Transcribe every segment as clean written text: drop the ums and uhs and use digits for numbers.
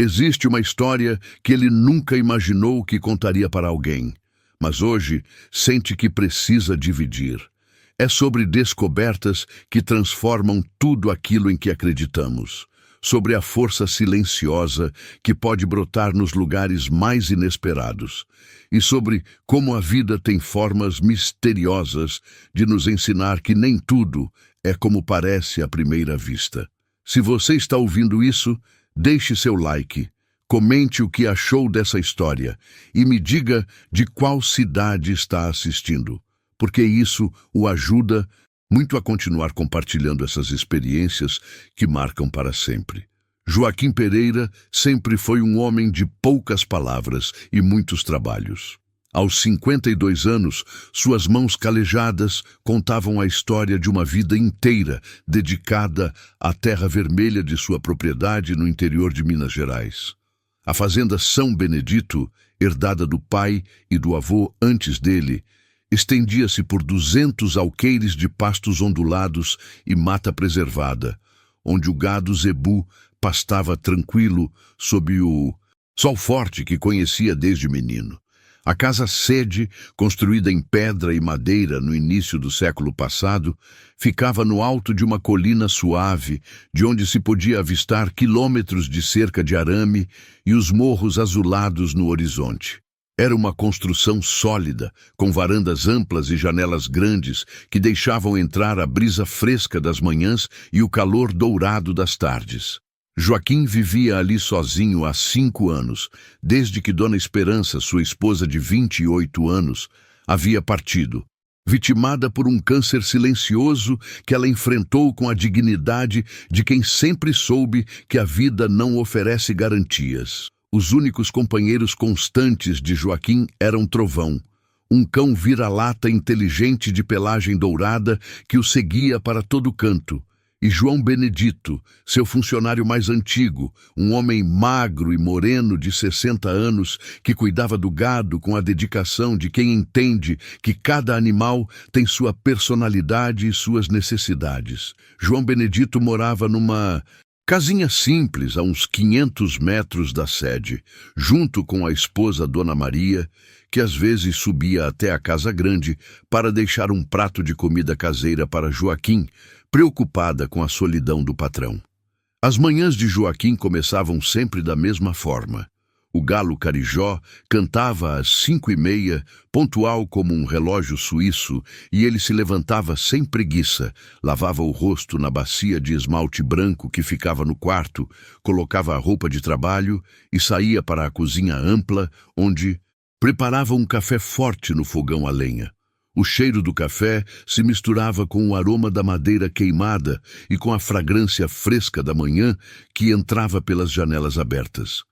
Existe uma história que ele nunca imaginou que contaria para alguém, mas hoje sente que precisa dividir. É sobre descobertas que transformam tudo aquilo em que acreditamos, sobre a força silenciosa que pode brotar nos lugares mais inesperados, e sobre como a vida tem formas misteriosas de nos ensinar que nem tudo é como parece à primeira vista. Se você está ouvindo isso, deixe seu like, comente o que achou dessa história e me diga de qual cidade está assistindo, porque isso o ajuda muito a continuar compartilhando essas experiências que marcam para sempre. Joaquim Pereira sempre foi um homem de poucas palavras e muitos trabalhos. Aos 52 anos, suas mãos calejadas contavam a história de uma vida inteira dedicada à terra vermelha de sua propriedade no interior de Minas Gerais. A fazenda São Benedito, herdada do pai e do avô antes dele, estendia-se por 200 alqueires de pastos ondulados e mata preservada, onde o gado zebu pastava tranquilo sob o sol forte que conhecia desde menino. A casa-sede, construída em pedra e madeira no início do século passado, ficava no alto de uma colina suave, de onde se podia avistar quilômetros de cerca de arame e os morros azulados no horizonte. Era uma construção sólida, com varandas amplas e janelas grandes que deixavam entrar a brisa fresca das manhãs e o calor dourado das tardes. Joaquim vivia ali sozinho há 5 anos, desde que Dona Esperança, sua esposa de 28 anos, havia partido, vitimada por um câncer silencioso que ela enfrentou com a dignidade de quem sempre soube que a vida não oferece garantias. Os únicos companheiros constantes de Joaquim eram Trovão, um cão vira-lata inteligente de pelagem dourada que o seguia para todo canto, e João Benedito, seu funcionário mais antigo, um homem magro e moreno de 60 anos que cuidava do gado com a dedicação de quem entende que cada animal tem sua personalidade e suas necessidades. João Benedito morava numa casinha simples a uns 500 metros da sede, junto com a esposa Dona Maria, que às vezes subia até a casa grande para deixar um prato de comida caseira para Joaquim, preocupada com a solidão do patrão. As manhãs de Joaquim começavam sempre da mesma forma. O galo carijó cantava às 5h30, pontual como um relógio suíço, e ele se levantava sem preguiça, lavava o rosto na bacia de esmalte branco que ficava no quarto, colocava a roupa de trabalho e saía para a cozinha ampla, onde preparava um café forte no fogão a lenha. O cheiro do café se misturava com o aroma da madeira queimada e com a fragrância fresca da manhã que entrava pelas janelas abertas.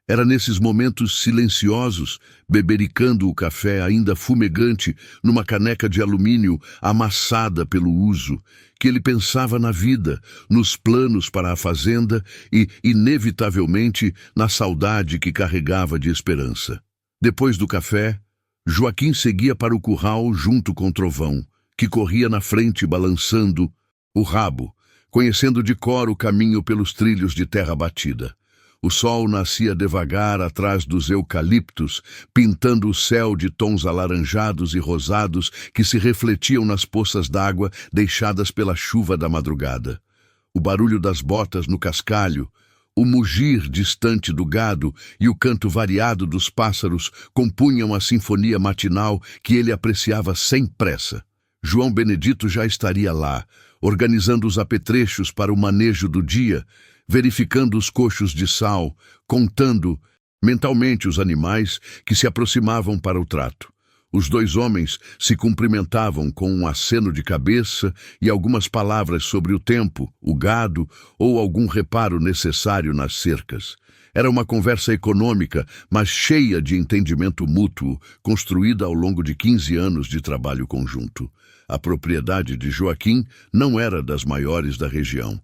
Era nesses momentos silenciosos, bebericando o café ainda fumegante numa caneca de alumínio amassada pelo uso, que ele pensava na vida, nos planos para a fazenda e, inevitavelmente, na saudade que carregava de esperança. Depois do café, Joaquim seguia para o curral junto com Trovão, que corria na frente balançando o rabo, conhecendo de cor o caminho pelos trilhos de terra batida. O sol nascia devagar atrás dos eucaliptos, pintando o céu de tons alaranjados e rosados que se refletiam nas poças d'água deixadas pela chuva da madrugada. O barulho das botas no cascalho, o mugir distante do gado e o canto variado dos pássaros compunham a sinfonia matinal que ele apreciava sem pressa. João Benedito já estaria lá, organizando os apetrechos para o manejo do dia, verificando os coxos de sal, contando mentalmente os animais que se aproximavam para o trato. Os 2 homens se cumprimentavam com um aceno de cabeça e algumas palavras sobre o tempo, o gado ou algum reparo necessário nas cercas. Era uma conversa econômica, mas cheia de entendimento mútuo, construída ao longo de 15 anos de trabalho conjunto. A propriedade de Joaquim não era das maiores da região,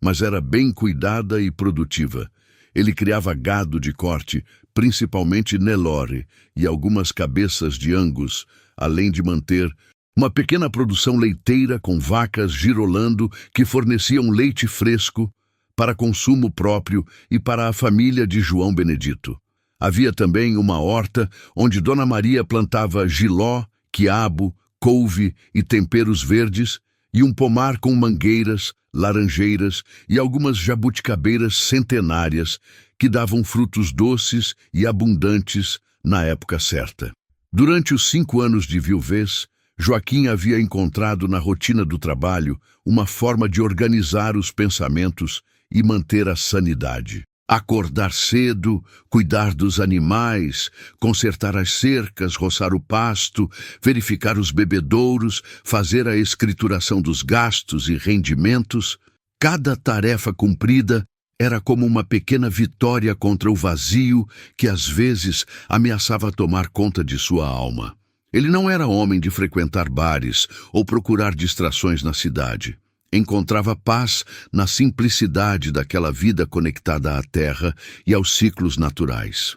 mas era bem cuidada e produtiva. Ele criava gado de corte, principalmente Nelore, e algumas cabeças de Angus, além de manter uma pequena produção leiteira com vacas girolando que forneciam leite fresco para consumo próprio e para a família de João Benedito. Havia também uma horta onde Dona Maria plantava jiló, quiabo, couve e temperos verdes, e um pomar com mangueiras, laranjeiras e algumas jabuticabeiras centenárias que davam frutos doces e abundantes na época certa. Durante os 5 anos de viuvez, Joaquim havia encontrado na rotina do trabalho uma forma de organizar os pensamentos e manter a sanidade. Acordar cedo, cuidar dos animais, consertar as cercas, roçar o pasto, verificar os bebedouros, fazer a escrituração dos gastos e rendimentos. Cada tarefa cumprida era como uma pequena vitória contra o vazio que às vezes ameaçava tomar conta de sua alma. Ele não era homem de frequentar bares ou procurar distrações na cidade. Encontrava paz na simplicidade daquela vida conectada à terra e aos ciclos naturais.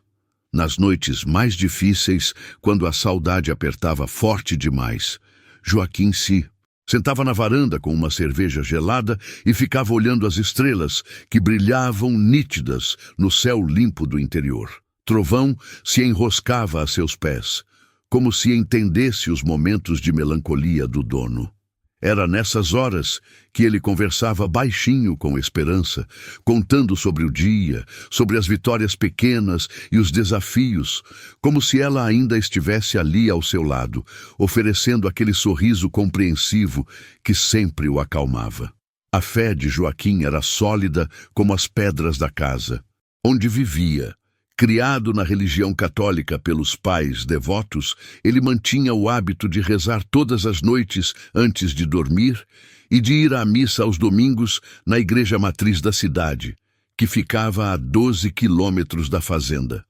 Nas noites mais difíceis, quando a saudade apertava forte demais, Joaquim se sentava na varanda com uma cerveja gelada e ficava olhando as estrelas que brilhavam nítidas no céu limpo do interior. Trovão se enroscava a seus pés, como se entendesse os momentos de melancolia do dono. Era nessas horas que ele conversava baixinho com Esperança, contando sobre o dia, sobre as vitórias pequenas e os desafios, como se ela ainda estivesse ali ao seu lado, oferecendo aquele sorriso compreensivo que sempre o acalmava. A fé de Joaquim era sólida como as pedras da casa, onde vivia. Criado na religião católica pelos pais devotos, ele mantinha o hábito de rezar todas as noites antes de dormir e de ir à missa aos domingos na igreja matriz da cidade, que ficava a 12 quilômetros da fazenda.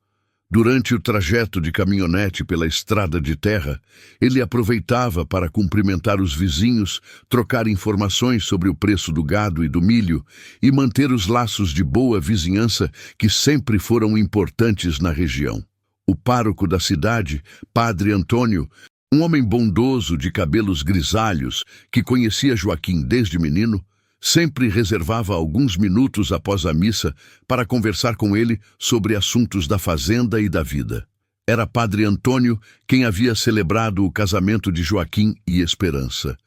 Durante o trajeto de caminhonete pela estrada de terra, ele aproveitava para cumprimentar os vizinhos, trocar informações sobre o preço do gado e do milho e manter os laços de boa vizinhança que sempre foram importantes na região. O pároco da cidade, Padre Antônio, um homem bondoso de cabelos grisalhos que conhecia Joaquim desde menino, sempre reservava alguns minutos após a missa para conversar com ele sobre assuntos da fazenda e da vida. Era Padre Antônio quem havia celebrado o casamento de Joaquim e Esperança,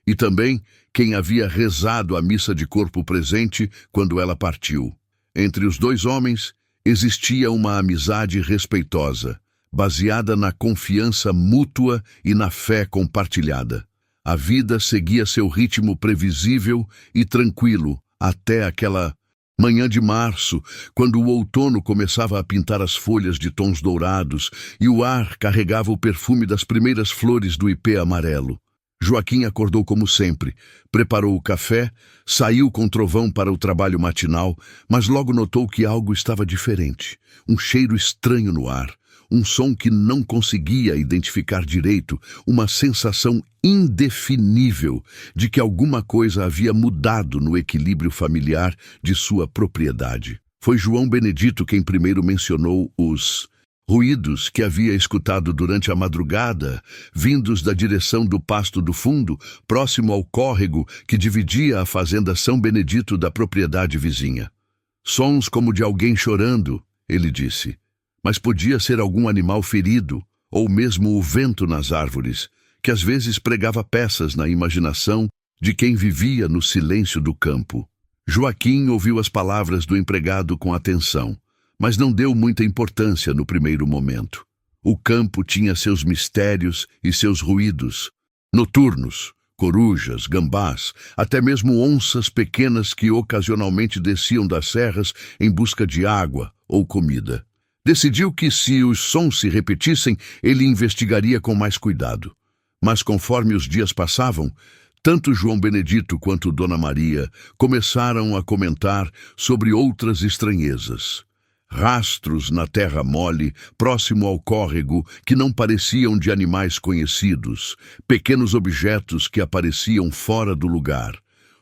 e também quem havia rezado a missa de corpo presente quando ela partiu. Entre os dois homens existia uma amizade respeitosa, baseada na confiança mútua e na fé compartilhada. A vida seguia seu ritmo previsível e tranquilo até aquela manhã de março, quando o outono começava a pintar as folhas de tons dourados e o ar carregava o perfume das primeiras flores do ipê amarelo. Joaquim acordou como sempre, preparou o café, saiu com Trovão para o trabalho matinal, mas logo notou que algo estava diferente. Um cheiro estranho no ar. Um som que não conseguia identificar direito, uma sensação indefinível de que alguma coisa havia mudado no equilíbrio familiar de sua propriedade. Foi João Benedito quem primeiro mencionou os ruídos que havia escutado durante a madrugada, vindos da direção do pasto do fundo, próximo ao córrego que dividia a fazenda São Benedito da propriedade vizinha. Sons como de alguém chorando, ele disse. Mas podia ser algum animal ferido, ou mesmo o vento nas árvores, que às vezes pregava peças na imaginação de quem vivia no silêncio do campo. Joaquim ouviu as palavras do empregado com atenção, mas não deu muita importância no primeiro momento. O campo tinha seus mistérios e seus ruídos, noturnos, corujas, gambás, até mesmo onças pequenas que ocasionalmente desciam das serras em busca de água ou comida. Decidiu que, se os sons se repetissem, ele investigaria com mais cuidado. Mas conforme os dias passavam, tanto João Benedito quanto Dona Maria começaram a comentar sobre outras estranhezas. Rastros na terra mole, próximo ao córrego, que não pareciam de animais conhecidos, pequenos objetos que apareciam fora do lugar,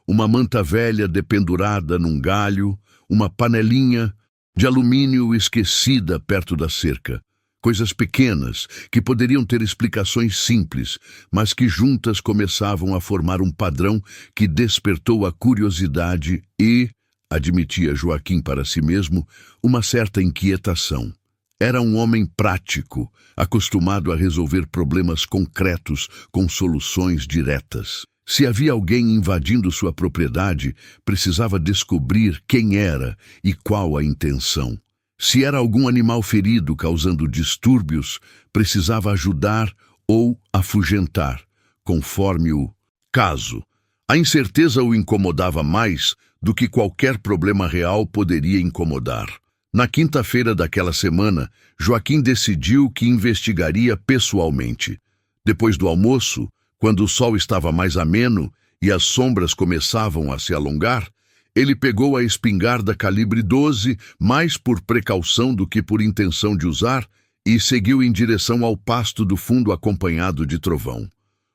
uma manta velha dependurada num galho, uma panelinha de alumínio esquecida perto da cerca. Coisas pequenas que poderiam ter explicações simples, mas que juntas começavam a formar um padrão que despertou a curiosidade e admitia Joaquim para si mesmo, uma certa inquietação. Era um homem prático, acostumado a resolver problemas concretos com soluções diretas. Se havia alguém invadindo sua propriedade, precisava descobrir quem era e qual a intenção. Se era algum animal ferido causando distúrbios, precisava ajudar ou afugentar, conforme o caso. A incerteza o incomodava mais do que qualquer problema real poderia incomodar. Na quinta-feira daquela semana, Joaquim decidiu que investigaria pessoalmente. Depois do almoço, quando o sol estava mais ameno e as sombras começavam a se alongar, ele pegou a espingarda calibre 12, mais por precaução do que por intenção de usar, e seguiu em direção ao pasto do fundo acompanhado de trovão.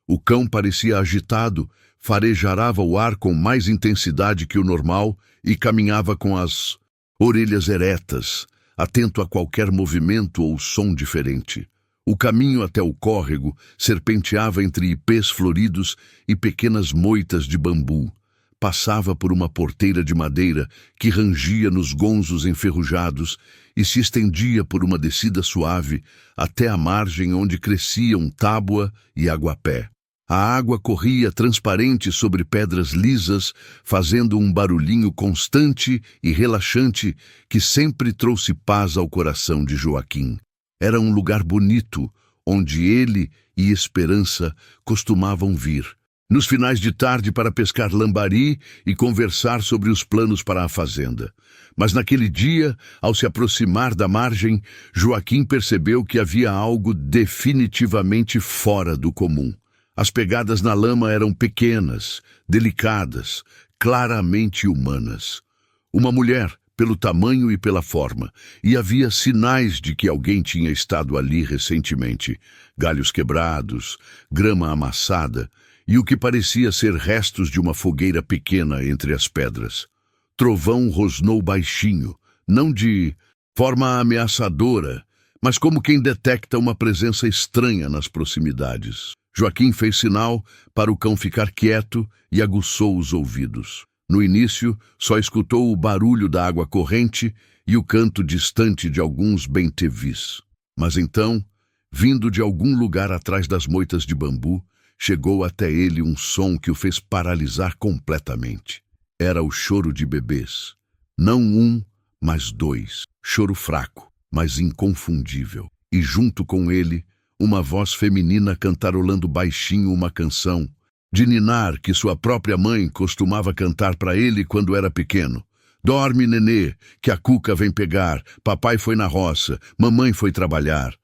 O cão parecia agitado, farejarava o ar com mais intensidade que o normal e caminhava com as orelhas eretas, atento a qualquer movimento ou som diferente. O caminho até o córrego serpenteava entre ipês floridos e pequenas moitas de bambu. Passava por uma porteira de madeira que rangia nos gonzos enferrujados e se estendia por uma descida suave até a margem onde cresciam tábua e aguapé. A água corria transparente sobre pedras lisas, fazendo um barulhinho constante e relaxante que sempre trouxe paz ao coração de Joaquim. Era um lugar bonito, onde ele e Esperança costumavam vir. Nos finais de tarde para pescar lambari e conversar sobre os planos para a fazenda. Mas naquele dia, ao se aproximar da margem, Joaquim percebeu que havia algo definitivamente fora do comum. As pegadas na lama eram pequenas, delicadas, claramente humanas. Uma mulher, pelo tamanho e pela forma, e havia sinais de que alguém tinha estado ali recentemente. Galhos quebrados, grama amassada e o que parecia ser restos de uma fogueira pequena entre as pedras. Trovão rosnou baixinho, não de forma ameaçadora, mas como quem detecta uma presença estranha nas proximidades. Joaquim fez sinal para o cão ficar quieto e aguçou os ouvidos. No início, só escutou o barulho da água corrente e o canto distante de alguns bem-te-vis. Mas então, vindo de algum lugar atrás das moitas de bambu, chegou até ele um som que o fez paralisar completamente. Era o choro de bebês. Não um, mas dois. Choro fraco, mas inconfundível. E junto com ele, uma voz feminina cantarolando baixinho uma canção de ninar que sua própria mãe costumava cantar para ele quando era pequeno. Dorme, nenê, que a cuca vem pegar, papai foi na roça, mamãe foi trabalhar.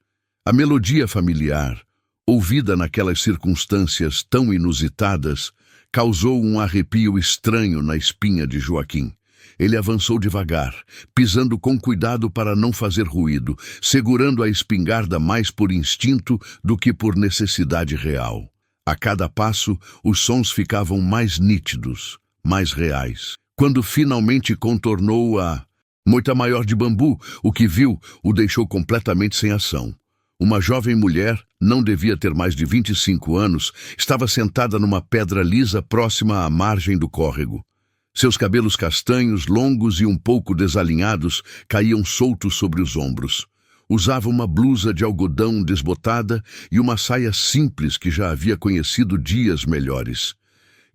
A melodia familiar, ouvida naquelas circunstâncias tão inusitadas, causou um arrepio estranho na espinha de Joaquim. Ele avançou devagar, pisando com cuidado para não fazer ruído, segurando a espingarda mais por instinto do que por necessidade real. A cada passo, os sons ficavam mais nítidos, mais reais. Quando finalmente contornou a moita maior de bambu, o que viu o deixou completamente sem ação. Uma jovem mulher, não devia ter mais de 25 anos, estava sentada numa pedra lisa próxima à margem do córrego. Seus cabelos castanhos, longos e um pouco desalinhados, caíam soltos sobre os ombros. Usava uma blusa de algodão desbotada e uma saia simples que já havia conhecido dias melhores.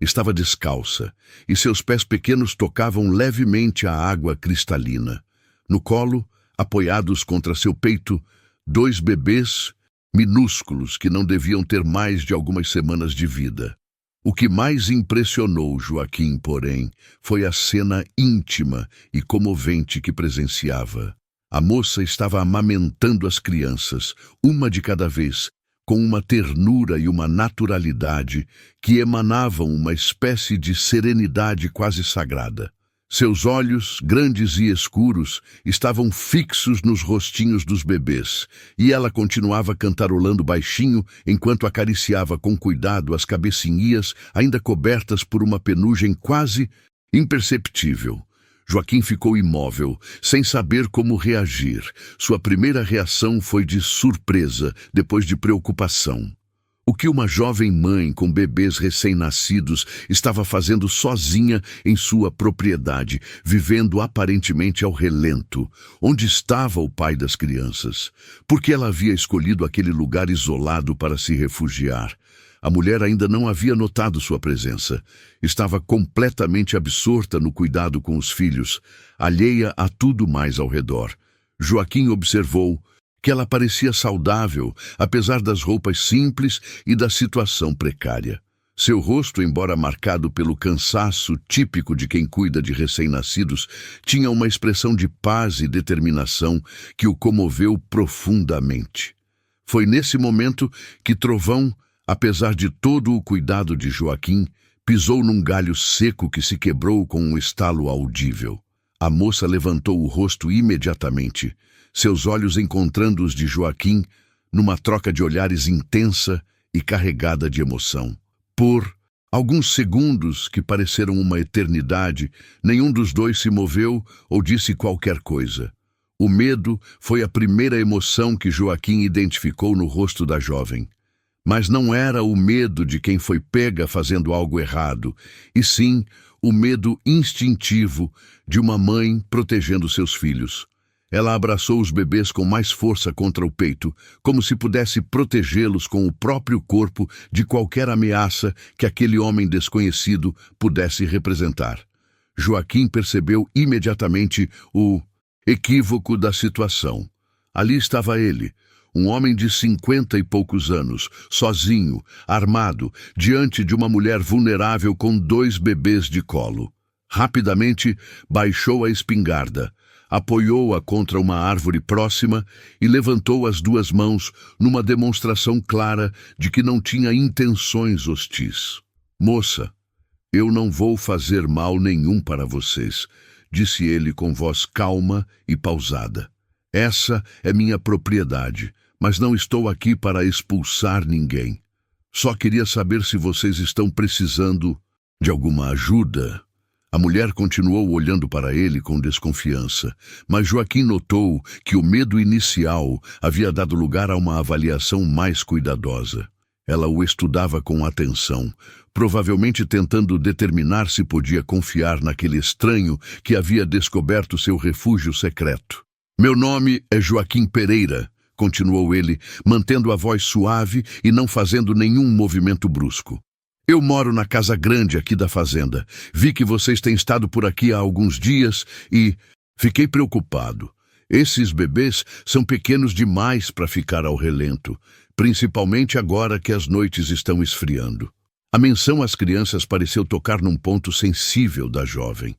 Estava descalça, e seus pés pequenos tocavam levemente a água cristalina. No colo, apoiados contra seu peito, dois bebês minúsculos que não deviam ter mais de algumas semanas de vida. O que mais impressionou Joaquim, porém, foi a cena íntima e comovente que presenciava. A moça estava amamentando as crianças, uma de cada vez, com uma ternura e uma naturalidade que emanavam uma espécie de serenidade quase sagrada. Seus olhos, grandes e escuros, estavam fixos nos rostinhos dos bebês, e ela continuava cantarolando baixinho enquanto acariciava com cuidado as cabecinhas ainda cobertas por uma penugem quase imperceptível. Joaquim ficou imóvel, sem saber como reagir. Sua primeira reação foi de surpresa, depois de preocupação. O que uma jovem mãe com bebês recém-nascidos estava fazendo sozinha em sua propriedade, vivendo aparentemente ao relento? Onde estava o pai das crianças? Por que ela havia escolhido aquele lugar isolado para se refugiar? A mulher ainda não havia notado sua presença. Estava completamente absorta no cuidado com os filhos, alheia a tudo mais ao redor. Joaquim observou que ela parecia saudável, apesar das roupas simples e da situação precária. Seu rosto, embora marcado pelo cansaço típico de quem cuida de recém-nascidos, tinha uma expressão de paz e determinação que o comoveu profundamente. Foi nesse momento que Trovão, apesar de todo o cuidado de Joaquim, pisou num galho seco que se quebrou com um estalo audível. A moça levantou o rosto imediatamente, seus olhos encontrando os de Joaquim numa troca de olhares intensa e carregada de emoção. Por alguns segundos, que pareceram uma eternidade, nenhum dos dois se moveu ou disse qualquer coisa. O medo foi a primeira emoção que Joaquim identificou no rosto da jovem. Mas não era o medo de quem foi pega fazendo algo errado, e sim o medo instintivo de uma mãe protegendo seus filhos. Ela abraçou os bebês com mais força contra o peito, como se pudesse protegê-los com o próprio corpo de qualquer ameaça que aquele homem desconhecido pudesse representar. Joaquim percebeu imediatamente o equívoco da situação. Ali estava ele, um homem de 50 e poucos anos, sozinho, armado, diante de uma mulher vulnerável com 2 bebês de colo. Rapidamente baixou a espingarda, apoiou-a contra uma árvore próxima e levantou as 2 mãos numa demonstração clara de que não tinha intenções hostis. "Moça, eu não vou fazer mal nenhum para vocês", disse ele com voz calma e pausada. "Essa é minha propriedade, mas não estou aqui para expulsar ninguém. Só queria saber se vocês estão precisando de alguma ajuda." A mulher continuou olhando para ele com desconfiança, mas Joaquim notou que o medo inicial havia dado lugar a uma avaliação mais cuidadosa. Ela o estudava com atenção, provavelmente tentando determinar se podia confiar naquele estranho que havia descoberto seu refúgio secreto. "Meu nome é Joaquim Pereira", continuou ele, mantendo a voz suave e não fazendo nenhum movimento brusco. "Eu moro na casa grande aqui da fazenda. Vi que vocês têm estado por aqui há alguns dias e fiquei preocupado. Esses bebês são pequenos demais para ficar ao relento, principalmente agora que as noites estão esfriando." A menção às crianças pareceu tocar num ponto sensível da jovem.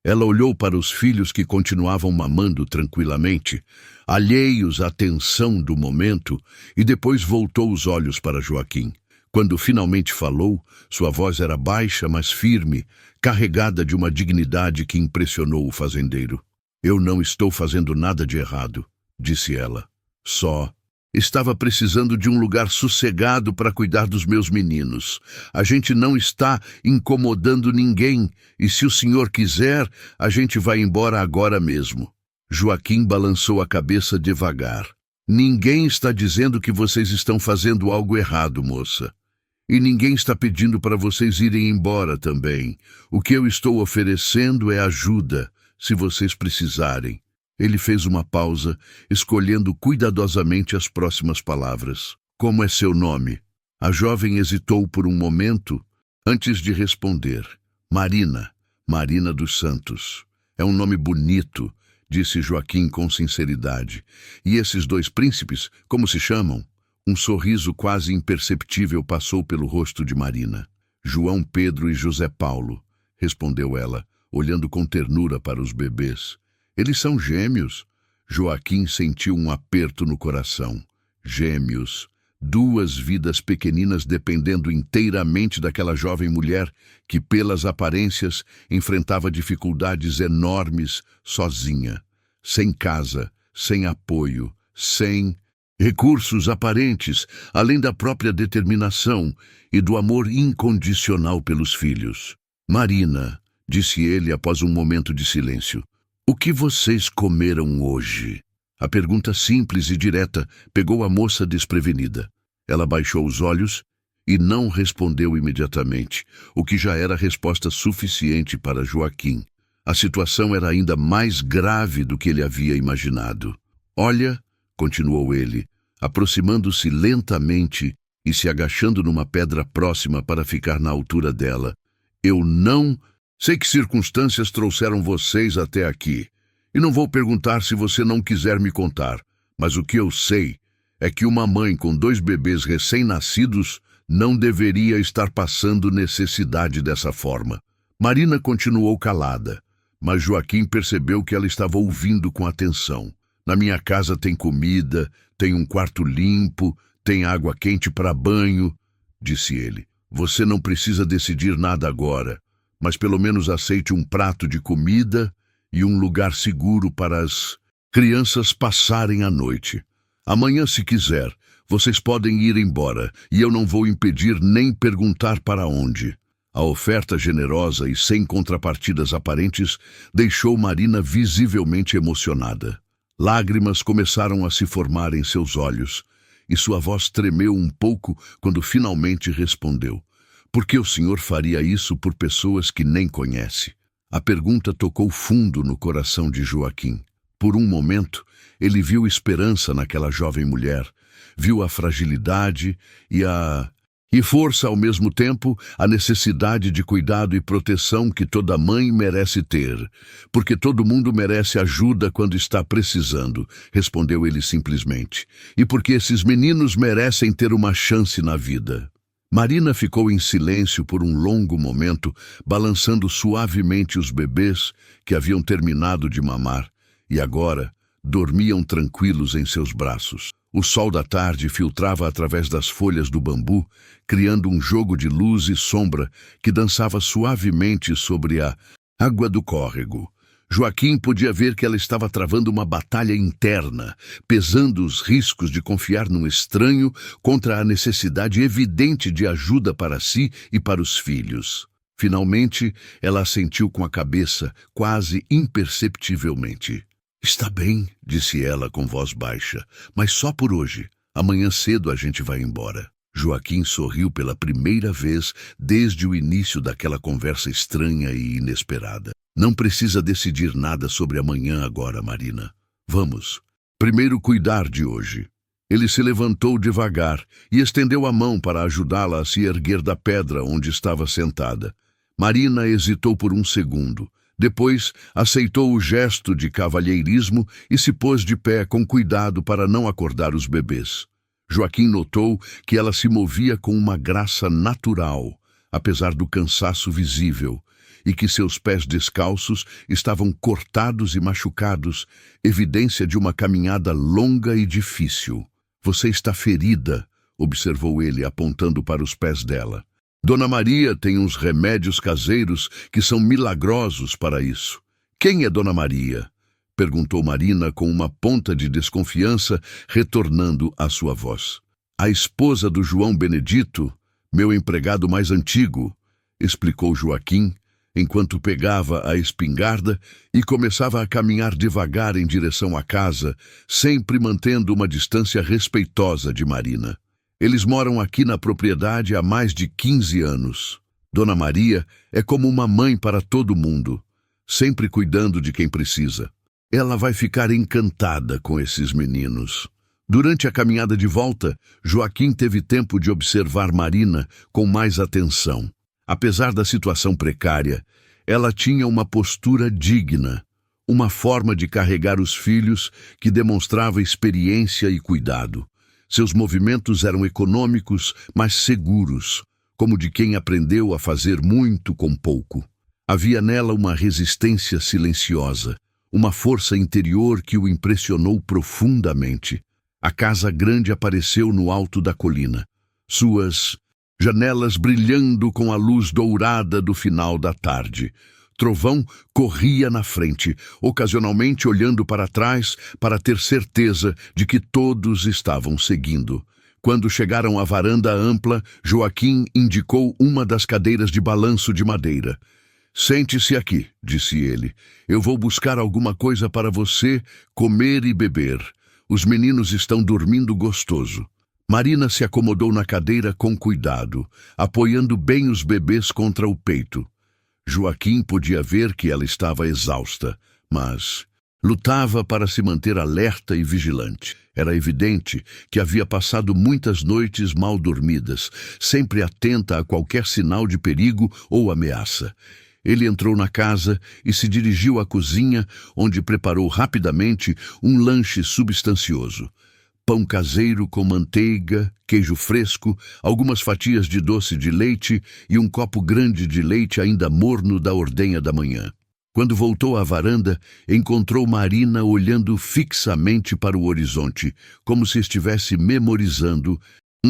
Ela olhou para os filhos que continuavam mamando tranquilamente, alheios à tensão do momento, e depois voltou os olhos para Joaquim. Quando finalmente falou, sua voz era baixa, mas firme, carregada de uma dignidade que impressionou o fazendeiro. "Eu não estou fazendo nada de errado", disse ela. "Só estava precisando de um lugar sossegado para cuidar dos meus meninos. A gente não está incomodando ninguém, e se o senhor quiser, a gente vai embora agora mesmo." Joaquim balançou a cabeça devagar. "Ninguém está dizendo que vocês estão fazendo algo errado, moça. E ninguém está pedindo para vocês irem embora também. O que eu estou oferecendo é ajuda, se vocês precisarem." Ele fez uma pausa, escolhendo cuidadosamente as próximas palavras. "Como é seu nome?" A jovem hesitou por um momento, antes de responder. "Marina. Marina dos Santos. É um nome bonito", disse Joaquim com sinceridade. "E esses 2 príncipes, como se chamam?" Um sorriso quase imperceptível passou pelo rosto de Marina. "João Pedro e José Paulo", respondeu ela, olhando com ternura para os bebês. "Eles são gêmeos." Joaquim sentiu um aperto no coração. Gêmeos. 2 vidas pequeninas dependendo inteiramente daquela jovem mulher que, pelas aparências, enfrentava dificuldades enormes sozinha. Sem casa, sem apoio, sem recursos aparentes, além da própria determinação e do amor incondicional pelos filhos. "Marina", disse ele após um momento de silêncio, "o que vocês comeram hoje?" A pergunta simples e direta pegou a moça desprevenida. Ela baixou os olhos e não respondeu imediatamente, o que já era resposta suficiente para Joaquim. A situação era ainda mais grave do que ele havia imaginado. Olha, continuou ele, aproximando-se lentamente e se agachando numa pedra próxima para ficar na altura dela. Eu não sei que circunstâncias trouxeram vocês até aqui, e não vou perguntar se você não quiser me contar, mas o que eu sei é que uma mãe com 2 bebês recém-nascidos não deveria estar passando necessidade dessa forma. Marina continuou calada, mas Joaquim percebeu que ela estava ouvindo com atenção. Na minha casa tem comida, tem um quarto limpo, tem água quente para banho, disse ele. Você não precisa decidir nada agora, mas pelo menos aceite um prato de comida e um lugar seguro para as crianças passarem a noite. Amanhã, se quiser, vocês podem ir embora e eu não vou impedir nem perguntar para onde. A oferta generosa e sem contrapartidas aparentes deixou Marina visivelmente emocionada. Lágrimas começaram a se formar em seus olhos e sua voz tremeu um pouco quando finalmente respondeu. Por que o senhor faria isso por pessoas que nem conhece? A pergunta tocou fundo no coração de Joaquim. Por um momento, ele viu esperança naquela jovem mulher, viu a fragilidade e força ao mesmo tempo, a necessidade de cuidado e proteção que toda mãe merece ter. Porque todo mundo merece ajuda quando está precisando, respondeu ele simplesmente. E porque esses meninos merecem ter uma chance na vida. Marina ficou em silêncio por um longo momento, balançando suavemente os bebês que haviam terminado de mamar e agora dormiam tranquilos em seus braços. O sol da tarde filtrava através das folhas do bambu, criando um jogo de luz e sombra que dançava suavemente sobre a água do córrego. Joaquim podia ver que ela estava travando uma batalha interna, pesando os riscos de confiar num estranho contra a necessidade evidente de ajuda para si e para os filhos. Finalmente, ela assentiu com a cabeça, quase imperceptivelmente. Está bem, disse ela com voz baixa, mas só por hoje. Amanhã cedo a gente vai embora. Joaquim sorriu pela primeira vez desde o início daquela conversa estranha e inesperada. Não precisa decidir nada sobre amanhã agora, Marina. Vamos. Primeiro cuidar de hoje. Ele se levantou devagar e estendeu a mão para ajudá-la a se erguer da pedra onde estava sentada. Marina hesitou por um segundo. Depois, aceitou o gesto de cavalheirismo e se pôs de pé com cuidado para não acordar os bebês. Joaquim notou que ela se movia com uma graça natural, apesar do cansaço visível, e que seus pés descalços estavam cortados e machucados, evidência de uma caminhada longa e difícil. Você está ferida, observou ele, apontando para os pés dela. Dona Maria tem uns remédios caseiros que são milagrosos para isso. Quem é Dona Maria? Perguntou Marina com uma ponta de desconfiança, retornando à sua voz. A esposa do João Benedito, meu empregado mais antigo, explicou Joaquim, enquanto pegava a espingarda e começava a caminhar devagar em direção à casa, sempre mantendo uma distância respeitosa de Marina. Eles moram aqui na propriedade há mais de 15 anos. Dona Maria é como uma mãe para todo mundo, sempre cuidando de quem precisa. Ela vai ficar encantada com esses meninos. Durante a caminhada de volta, Joaquim teve tempo de observar Marina com mais atenção. Apesar da situação precária, ela tinha uma postura digna, uma forma de carregar os filhos que demonstrava experiência e cuidado. Seus movimentos eram econômicos, mas seguros, como de quem aprendeu a fazer muito com pouco. Havia nela uma resistência silenciosa, uma força interior que o impressionou profundamente. A casa grande apareceu no alto da colina, suas janelas brilhando com a luz dourada do final da tarde. Trovão corria na frente, ocasionalmente olhando para trás para ter certeza de que todos estavam seguindo. Quando chegaram à varanda ampla, Joaquim indicou uma das cadeiras de balanço de madeira. Sente-se aqui, disse ele. Eu vou buscar alguma coisa para você comer e beber. Os meninos estão dormindo gostoso. Marina se acomodou na cadeira com cuidado, apoiando bem os bebês contra o peito. Joaquim podia ver que ela estava exausta, mas lutava para se manter alerta e vigilante. Era evidente que havia passado muitas noites mal dormidas, sempre atenta a qualquer sinal de perigo ou ameaça. Ele entrou na casa e se dirigiu à cozinha, onde preparou rapidamente um lanche substancioso. Pão caseiro com manteiga, queijo fresco, algumas fatias de doce de leite e um copo grande de leite ainda morno da ordenha da manhã. Quando voltou à varanda, encontrou Marina olhando fixamente para o horizonte, como se estivesse memorizando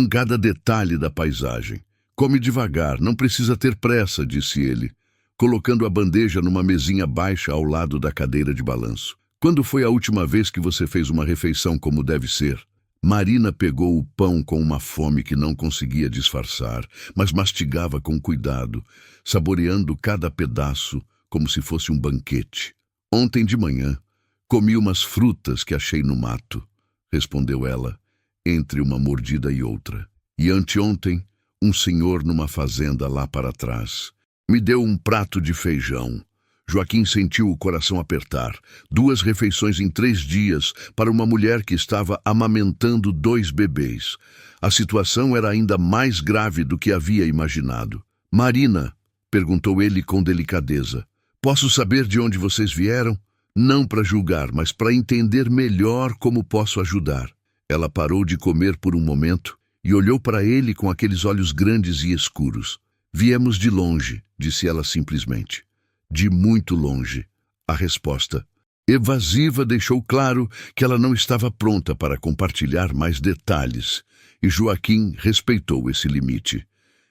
cada detalhe da paisagem. Come devagar, não precisa ter pressa, disse ele, colocando a bandeja numa mesinha baixa ao lado da cadeira de balanço. Quando foi a última vez que você fez uma refeição como deve ser? Marina pegou o pão com uma fome que não conseguia disfarçar, mas mastigava com cuidado, saboreando cada pedaço como se fosse um banquete. Ontem de manhã, comi umas frutas que achei no mato, respondeu ela, entre uma mordida e outra. E anteontem, um senhor numa fazenda lá para trás me deu um prato de feijão. Joaquim sentiu o coração apertar. 2 refeições em 3 dias para uma mulher que estava amamentando 2 bebês. A situação era ainda mais grave do que havia imaginado. Marina, perguntou ele com delicadeza, posso saber de onde vocês vieram? Não para julgar, mas para entender melhor como posso ajudar. Ela parou de comer por um momento e olhou para ele com aqueles olhos grandes e escuros. Viemos de longe, disse ela simplesmente. De muito longe. A resposta evasiva deixou claro que ela não estava pronta para compartilhar mais detalhes, e Joaquim respeitou esse limite.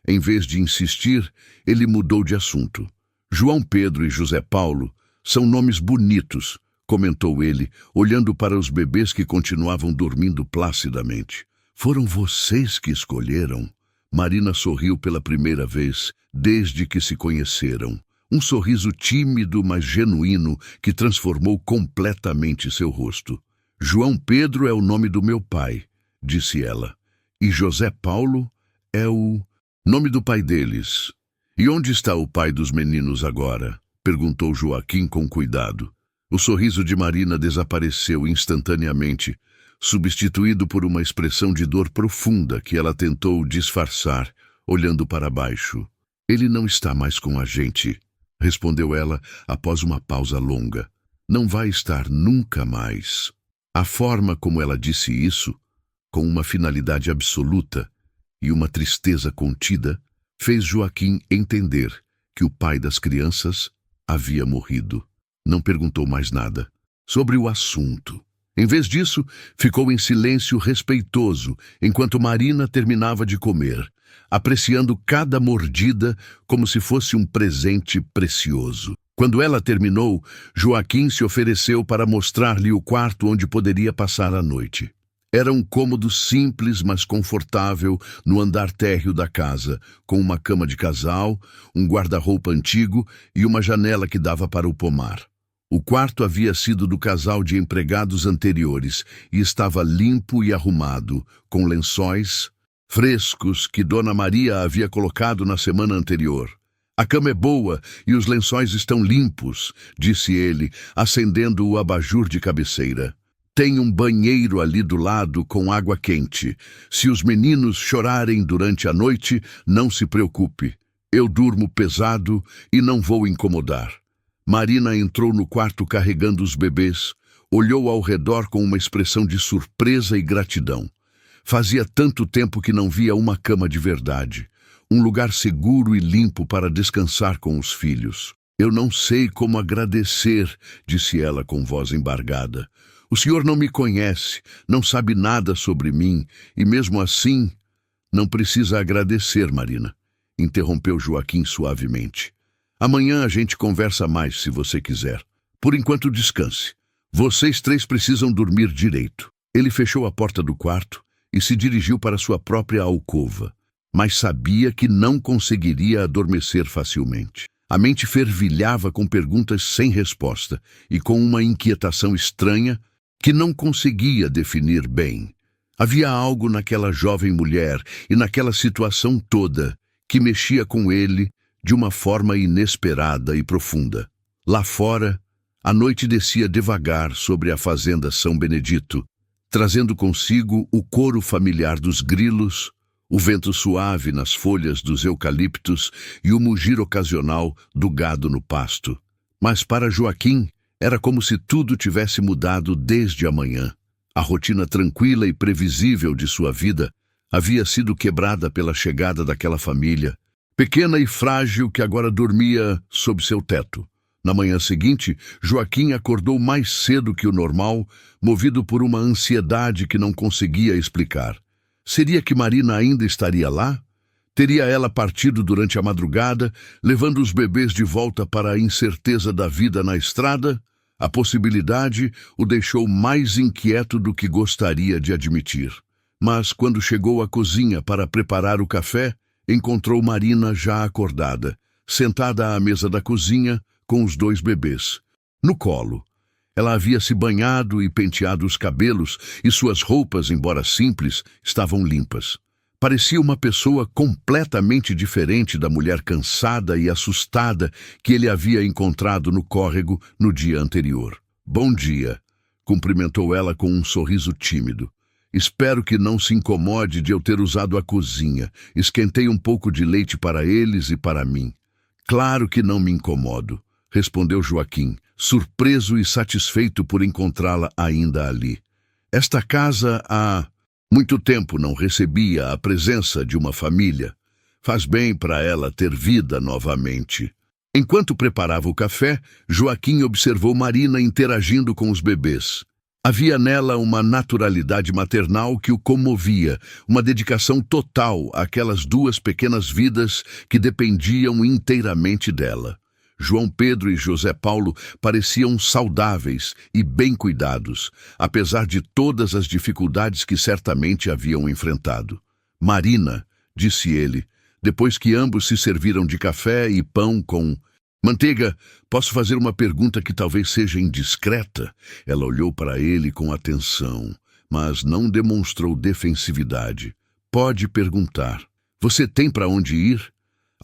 Em vez de insistir, ele mudou de assunto. João Pedro e José Paulo são nomes bonitos, comentou ele, olhando para os bebês que continuavam dormindo placidamente. Foram vocês que escolheram? Marina sorriu pela primeira vez desde que se conheceram. Um sorriso tímido, mas genuíno, que transformou completamente seu rosto. João Pedro é o nome do meu pai, disse ela. E José Paulo é o nome do pai deles. E onde está o pai dos meninos agora? Perguntou Joaquim com cuidado. O sorriso de Marina desapareceu instantaneamente, substituído por uma expressão de dor profunda que ela tentou disfarçar, olhando para baixo. Ele não está mais com a gente, respondeu ela após uma pausa longa. Não vai estar nunca mais. A forma como ela disse isso, com uma finalidade absoluta e uma tristeza contida, fez Joaquim entender que o pai das crianças havia morrido. Não perguntou mais nada sobre o assunto. Em vez disso, ficou em silêncio respeitoso enquanto Marina terminava de comer, apreciando cada mordida como se fosse um presente precioso. Quando ela terminou, Joaquim se ofereceu para mostrar-lhe o quarto onde poderia passar a noite. Era um cômodo simples, mas confortável, no andar térreo da casa, com uma cama de casal, um guarda-roupa antigo e uma janela que dava para o pomar. O quarto havia sido do casal de empregados anteriores e estava limpo e arrumado, com lençóis frescos que Dona Maria havia colocado na semana anterior. A cama é boa e os lençóis estão limpos, disse ele, acendendo o abajur de cabeceira. Tem um banheiro ali do lado com água quente. Se os meninos chorarem durante a noite, não se preocupe. Eu durmo pesado e não vou incomodar. Marina entrou no quarto carregando os bebês, olhou ao redor com uma expressão de surpresa e gratidão. Fazia tanto tempo que não via uma cama de verdade, um lugar seguro e limpo para descansar com os filhos. Eu não sei como agradecer, disse ela com voz embargada. O senhor não me conhece, não sabe nada sobre mim, e mesmo assim, não precisa agradecer, Marina, interrompeu Joaquim suavemente. Amanhã a gente conversa mais, se você quiser. Por enquanto, descanse. Vocês 3 precisam dormir direito. Ele fechou a porta do quarto e se dirigiu para sua própria alcova, mas sabia que não conseguiria adormecer facilmente. A mente fervilhava com perguntas sem resposta e com uma inquietação estranha que não conseguia definir bem. Havia algo naquela jovem mulher e naquela situação toda que mexia com ele de uma forma inesperada e profunda. Lá fora, a noite descia devagar sobre a fazenda São Benedito, trazendo consigo o coro familiar dos grilos, o vento suave nas folhas dos eucaliptos e o mugir ocasional do gado no pasto. Mas para Joaquim, era como se tudo tivesse mudado desde a manhã. A rotina tranquila e previsível de sua vida havia sido quebrada pela chegada daquela família, pequena e frágil, que agora dormia sob seu teto. Na manhã seguinte, Joaquim acordou mais cedo que o normal, movido por uma ansiedade que não conseguia explicar. Seria que Marina ainda estaria lá? Teria ela partido durante a madrugada, levando os bebês de volta para a incerteza da vida na estrada? A possibilidade o deixou mais inquieto do que gostaria de admitir. Mas, quando chegou à cozinha para preparar o café, encontrou Marina já acordada, sentada à mesa da cozinha, com os 2 bebês. No colo, ela havia se banhado e penteado os cabelos, e suas roupas, embora simples, estavam limpas. Parecia uma pessoa completamente diferente da mulher cansada e assustada que ele havia encontrado no córrego no dia anterior. "Bom dia", cumprimentou ela com um sorriso tímido. "Espero que não se incomode de eu ter usado a cozinha. Esquentei um pouco de leite para eles e para mim." "Claro que não me incomodo", respondeu Joaquim, surpreso e satisfeito por encontrá-la ainda ali. Esta casa há muito tempo não recebia a presença de uma família. Faz bem para ela ter vida novamente. Enquanto preparava o café, Joaquim observou Marina interagindo com os bebês. Havia nela uma naturalidade maternal que o comovia, uma dedicação total àquelas 2 pequenas vidas que dependiam inteiramente dela. João Pedro e José Paulo pareciam saudáveis e bem cuidados, apesar de todas as dificuldades que certamente haviam enfrentado. "Marina", disse ele, depois que ambos se serviram de café e pão com manteiga, "posso fazer uma pergunta que talvez seja indiscreta?" Ela olhou para ele com atenção, mas não demonstrou defensividade. "Pode perguntar. Você tem para onde ir?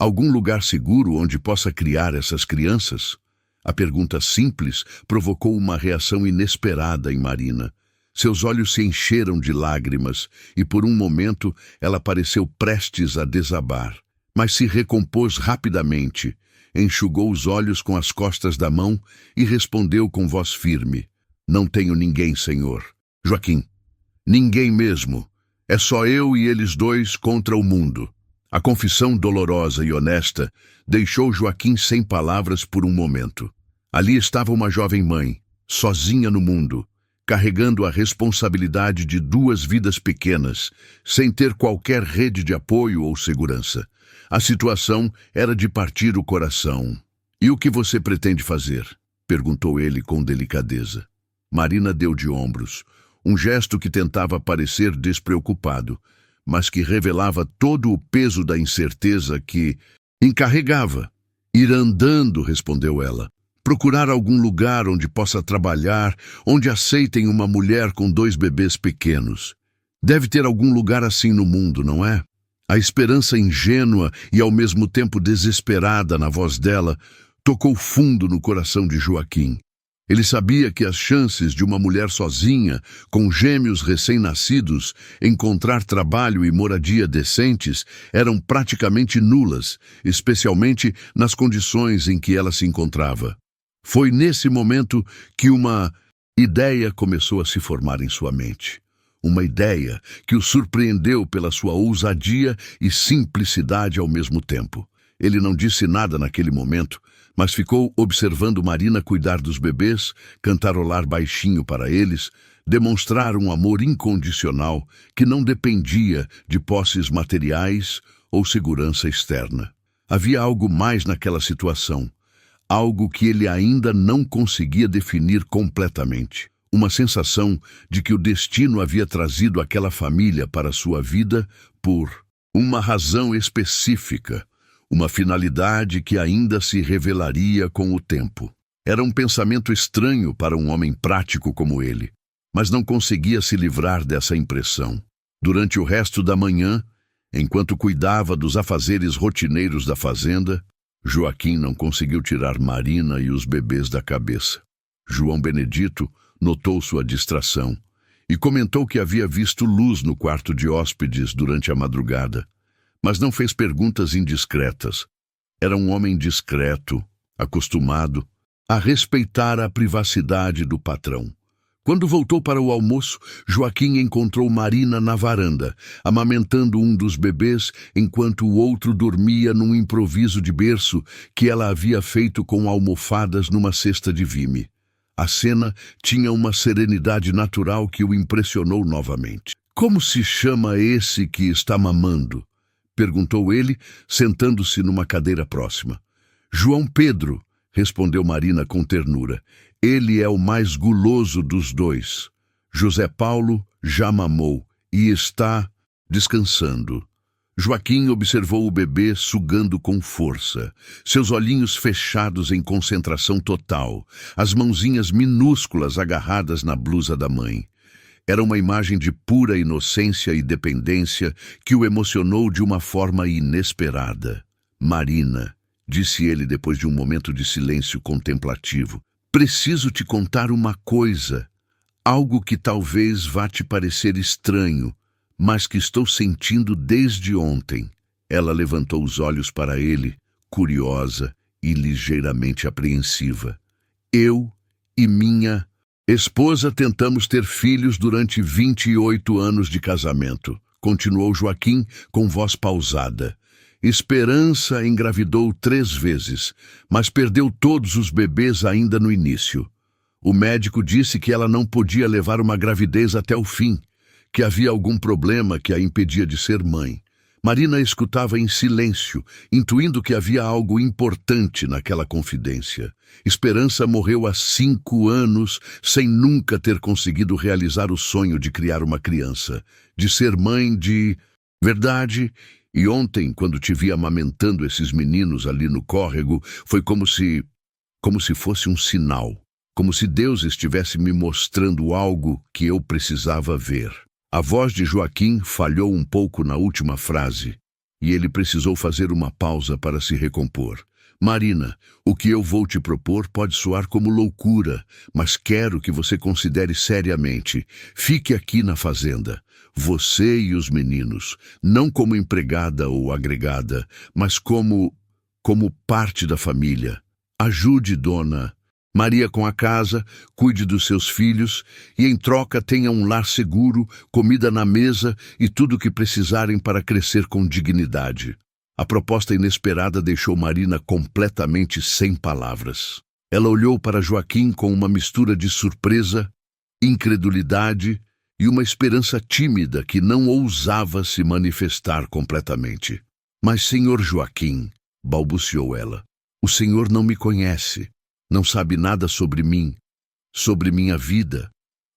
Algum lugar seguro onde possa criar essas crianças?" A pergunta simples provocou uma reação inesperada em Marina. Seus olhos se encheram de lágrimas e, por um momento, ela pareceu prestes a desabar. Mas se recompôs rapidamente, enxugou os olhos com as costas da mão e respondeu com voz firme: "Não tenho ninguém, senhor. Joaquim, ninguém mesmo. É só eu e eles 2 contra o mundo." A confissão dolorosa e honesta deixou Joaquim sem palavras por um momento. Ali estava uma jovem mãe, sozinha no mundo, carregando a responsabilidade de 2 vidas pequenas, sem ter qualquer rede de apoio ou segurança. A situação era de partir o coração. "E o que você pretende fazer?" perguntou ele com delicadeza. Marina deu de ombros, um gesto que tentava parecer despreocupado, mas que revelava todo o peso da incerteza que encarregava. "Ir andando", respondeu ela. "Procurar algum lugar onde possa trabalhar, onde aceitem uma mulher com 2 bebês pequenos. Deve ter algum lugar assim no mundo, não é?" A esperança ingênua e ao mesmo tempo desesperada na voz dela tocou fundo no coração de Joaquim. Ele sabia que as chances de uma mulher sozinha, com gêmeos recém-nascidos, encontrar trabalho e moradia decentes eram praticamente nulas, especialmente nas condições em que ela se encontrava. Foi nesse momento que uma ideia começou a se formar em sua mente. Uma ideia que o surpreendeu pela sua ousadia e simplicidade ao mesmo tempo. Ele não disse nada naquele momento, mas ficou observando Marina cuidar dos bebês, cantarolar baixinho para eles, demonstrar um amor incondicional que não dependia de posses materiais ou segurança externa. Havia algo mais naquela situação, algo que ele ainda não conseguia definir completamente. Uma sensação de que o destino havia trazido aquela família para sua vida por uma razão específica, uma finalidade que ainda se revelaria com o tempo. Era um pensamento estranho para um homem prático como ele, mas não conseguia se livrar dessa impressão. Durante o resto da manhã, enquanto cuidava dos afazeres rotineiros da fazenda, Joaquim não conseguiu tirar Marina e os bebês da cabeça. João Benedito notou sua distração e comentou que havia visto luz no quarto de hóspedes durante a madrugada, mas não fez perguntas indiscretas. Era um homem discreto, acostumado a respeitar a privacidade do patrão. Quando voltou para o almoço, Joaquim encontrou Marina na varanda, amamentando um dos bebês, enquanto o outro dormia num improviso de berço que ela havia feito com almofadas numa cesta de vime. A cena tinha uma serenidade natural que o impressionou novamente. "Como se chama esse que está mamando?" perguntou ele, sentando-se numa cadeira próxima. "João Pedro", respondeu Marina com ternura. "Ele é o mais guloso dos dois. José Paulo já mamou e está descansando." Joaquim observou o bebê sugando com força, seus olhinhos fechados em concentração total, as mãozinhas minúsculas agarradas na blusa da mãe. Era uma imagem de pura inocência e dependência que o emocionou de uma forma inesperada. "Marina", disse ele depois de um momento de silêncio contemplativo, "preciso te contar uma coisa, algo que talvez vá te parecer estranho, mas que estou sentindo desde ontem." Ela levantou os olhos para ele, curiosa e ligeiramente apreensiva. "Eu e minha esposa tentamos ter filhos durante 28 anos de casamento", continuou Joaquim com voz pausada. "Esperança engravidou 3 vezes, mas perdeu todos os bebês ainda no início. O médico disse que ela não podia levar uma gravidez até o fim, que havia algum problema que a impedia de ser mãe." Marina escutava em silêncio, intuindo que havia algo importante naquela confidência. Esperança morreu há 5 anos sem nunca ter conseguido realizar o sonho de criar uma criança, de ser mãe de verdade. E ontem, quando te vi amamentando esses meninos ali no córrego, foi como se fosse um sinal, como se Deus estivesse me mostrando algo que eu precisava ver. A voz de Joaquim falhou um pouco na última frase, e ele precisou fazer uma pausa para se recompor. "Marina, o que eu vou te propor pode soar como loucura, mas quero que você considere seriamente. Fique aqui na fazenda, você e os meninos, não como empregada ou agregada, mas como parte da família. Ajude Dona Maria com a casa, cuide dos seus filhos e, em troca, tenha um lar seguro, comida na mesa e tudo o que precisarem para crescer com dignidade." A proposta inesperada deixou Marina completamente sem palavras. Ela olhou para Joaquim com uma mistura de surpresa, incredulidade e uma esperança tímida que não ousava se manifestar completamente. "Mas, senhor Joaquim", balbuciou ela, "o senhor não me conhece. Não sabe nada sobre mim, sobre minha vida,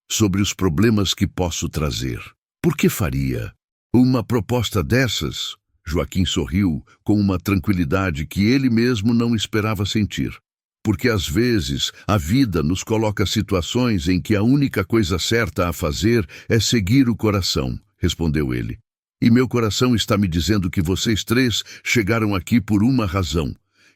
sobre os problemas que posso trazer. Por que faria uma proposta dessas?" Joaquim sorriu com uma tranquilidade que ele mesmo não esperava sentir. "Porque às vezes a vida nos coloca situações em que a única coisa certa a fazer é seguir o coração", respondeu ele. "E meu coração está me dizendo que vocês 3 chegaram aqui por uma razão,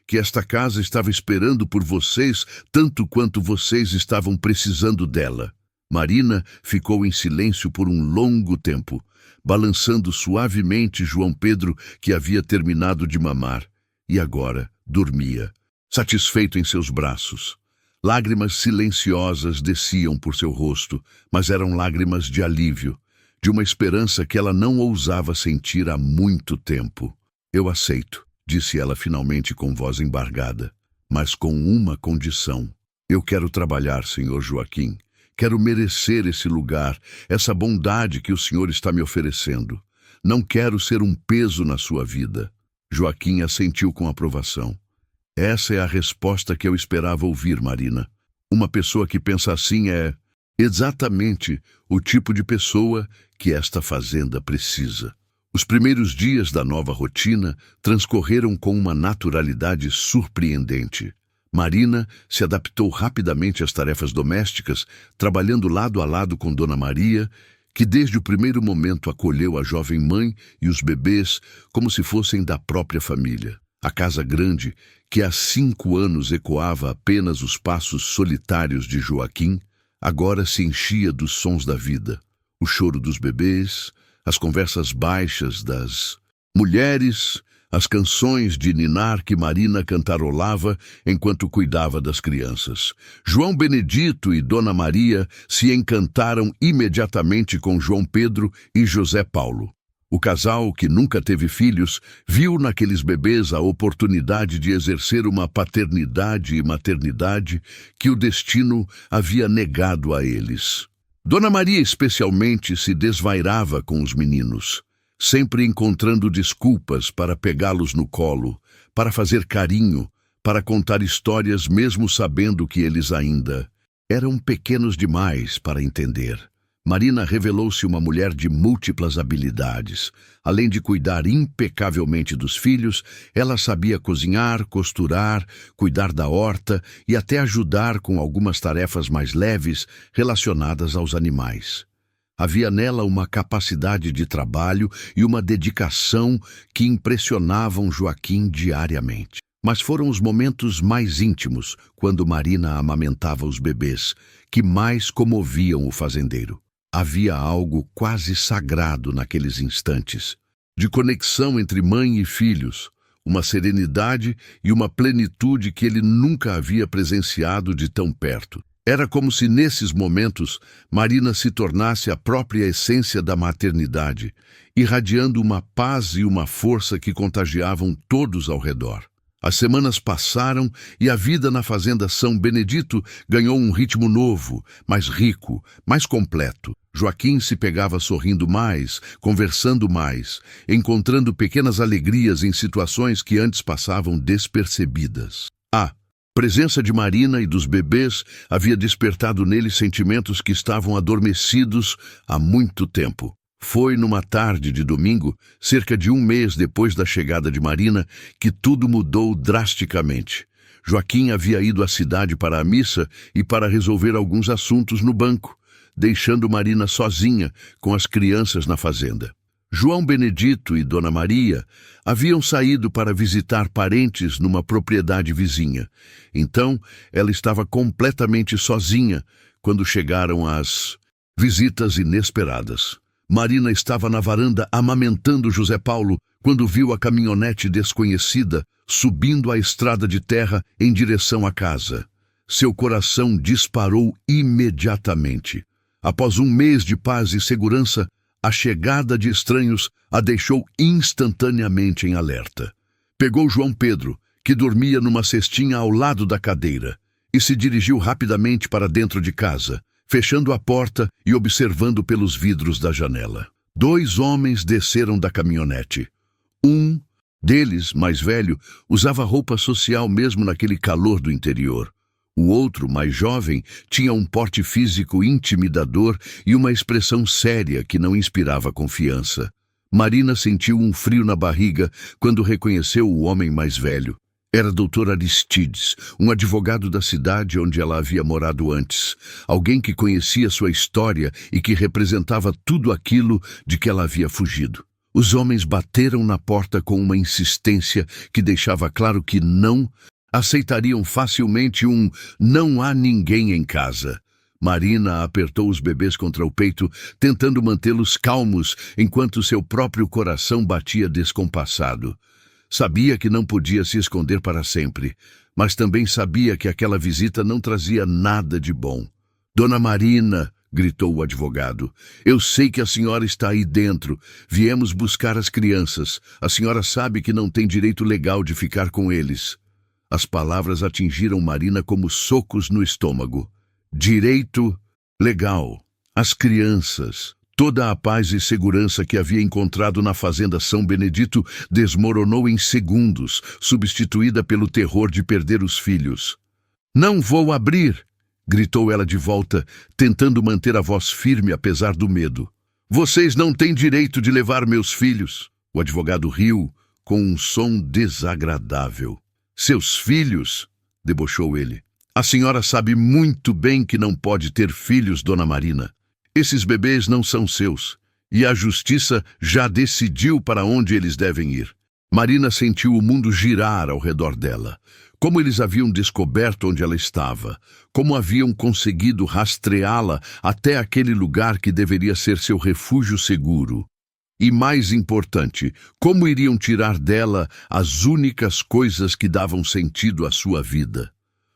que esta casa estava esperando por vocês tanto quanto vocês estavam precisando dela." Marina ficou em silêncio por um longo tempo, balançando suavemente João Pedro, que havia terminado de mamar, e agora dormia, satisfeito em seus braços. Lágrimas silenciosas desciam por seu rosto, mas eram lágrimas de alívio, de uma esperança que ela não ousava sentir há muito tempo. "Eu aceito", disse ela finalmente com voz embargada, "mas com uma condição. Eu quero trabalhar, senhor Joaquim. Quero merecer esse lugar, essa bondade que o senhor está me oferecendo. Não quero ser um peso na sua vida." Joaquim assentiu com aprovação. "Essa é a resposta que eu esperava ouvir, Marina. Uma pessoa que pensa assim é exatamente o tipo de pessoa que esta fazenda precisa." Os primeiros dias da nova rotina transcorreram com uma naturalidade surpreendente. Marina se adaptou rapidamente às tarefas domésticas, trabalhando lado a lado com Dona Maria, que desde o primeiro momento acolheu a jovem mãe e os bebês como se fossem da própria família. A casa grande, que há 5 anos ecoava apenas os passos solitários de Joaquim, agora se enchia dos sons da vida. O choro dos bebês, as conversas baixas das mulheres, as canções de ninar que Marina cantarolava enquanto cuidava das crianças. João Benedito e Dona Maria se encantaram imediatamente com João Pedro e José Paulo. O casal, que nunca teve filhos, viu naqueles bebês a oportunidade de exercer uma paternidade e maternidade que o destino havia negado a eles. Dona Maria especialmente se desvairava com os meninos, sempre encontrando desculpas para pegá-los no colo, para fazer carinho, para contar histórias mesmo sabendo que eles ainda eram pequenos demais para entender. Marina revelou-se uma mulher de múltiplas habilidades. Além de cuidar impecavelmente dos filhos, ela sabia cozinhar, costurar, cuidar da horta e até ajudar com algumas tarefas mais leves relacionadas aos animais. Havia nela uma capacidade de trabalho e uma dedicação que impressionavam Joaquim diariamente. Mas foram os momentos mais íntimos, quando Marina amamentava os bebês, que mais comoviam o fazendeiro. Havia algo quase sagrado naqueles instantes, de conexão entre mãe e filhos, uma serenidade e uma plenitude que ele nunca havia presenciado de tão perto. Era como se nesses momentos Marina se tornasse a própria essência da maternidade, irradiando uma paz e uma força que contagiavam todos ao redor. As semanas passaram e a vida na fazenda São Benedito ganhou um ritmo novo, mais rico, mais completo. Joaquim se pegava sorrindo mais, conversando mais, encontrando pequenas alegrias em situações que antes passavam despercebidas. A presença de Marina e dos bebês havia despertado nele sentimentos que estavam adormecidos há muito tempo. Foi numa tarde de domingo, cerca de 1 mês depois da chegada de Marina, que tudo mudou drasticamente. Joaquim havia ido à cidade para a missa e para resolver alguns assuntos no banco, deixando Marina sozinha com as crianças na fazenda. João Benedito e Dona Maria haviam saído para visitar parentes numa propriedade vizinha. Então, ela estava completamente sozinha quando chegaram as visitas inesperadas. Marina estava na varanda amamentando José Paulo quando viu a caminhonete desconhecida subindo a estrada de terra em direção à casa. Seu coração disparou imediatamente. Após 1 mês de paz e segurança, a chegada de estranhos a deixou instantaneamente em alerta. Pegou João Pedro, que dormia numa cestinha ao lado da cadeira, e se dirigiu rapidamente para dentro de casa, fechando a porta e observando pelos vidros da janela. 2 homens desceram da caminhonete. Um deles, mais velho, usava roupa social mesmo naquele calor do interior. O outro, mais jovem, tinha um porte físico intimidador e uma expressão séria que não inspirava confiança. Marina sentiu um frio na barriga quando reconheceu o homem mais velho. Era Dr. Aristides, um advogado da cidade onde ela havia morado antes, alguém que conhecia sua história e que representava tudo aquilo de que ela havia fugido. Os homens bateram na porta com uma insistência que deixava claro que não aceitariam facilmente um "não há ninguém em casa". Marina apertou os bebês contra o peito, tentando mantê-los calmos enquanto seu próprio coração batia descompassado. Sabia que não podia se esconder para sempre, mas também sabia que aquela visita não trazia nada de bom. "Dona Marina", gritou o advogado, "eu sei que a senhora está aí dentro. Viemos buscar as crianças. A senhora sabe que não tem direito legal de ficar com eles." As palavras atingiram Marina como socos no estômago. Direito legal. As crianças. Toda a paz e segurança que havia encontrado na fazenda São Benedito desmoronou em segundos, substituída pelo terror de perder os filhos. "Não vou abrir!" gritou ela de volta, tentando manter a voz firme apesar do medo. "Vocês não têm direito de levar meus filhos." O advogado riu com um som desagradável. "Seus filhos?" debochou ele. "A senhora sabe muito bem que não pode ter filhos, Dona Marina. Esses bebês não são seus, e a justiça já decidiu para onde eles devem ir. Marina sentiu o mundo girar ao redor dela. Como eles haviam descoberto onde ela estava, como haviam conseguido rastreá-la até aquele lugar que deveria ser seu refúgio seguro. E mais importante, como iriam tirar dela as únicas coisas que davam sentido à sua vida.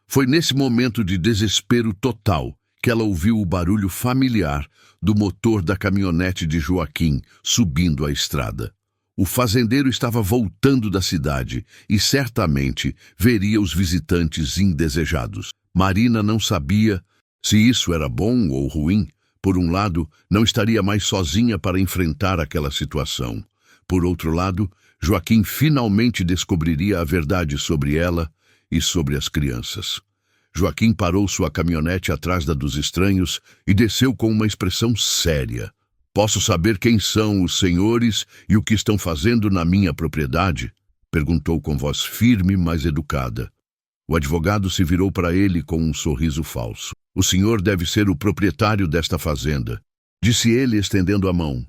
Foi nesse momento de desespero total que ela ouviu o barulho familiar do motor da caminhonete de Joaquim subindo a estrada. O fazendeiro estava voltando da cidade e certamente veria os visitantes indesejados. Marina não sabia se isso era bom ou ruim. Por um lado, não estaria mais sozinha para enfrentar aquela situação. Por outro lado, Joaquim finalmente descobriria a verdade sobre ela e sobre as crianças. Joaquim parou sua caminhonete atrás da dos estranhos e desceu com uma expressão séria. "Posso saber quem são os senhores e o que estão fazendo na minha propriedade?" perguntou com voz firme, mas educada. O advogado se virou para ele com um sorriso falso. "O senhor deve ser o proprietário desta fazenda", disse ele estendendo a mão.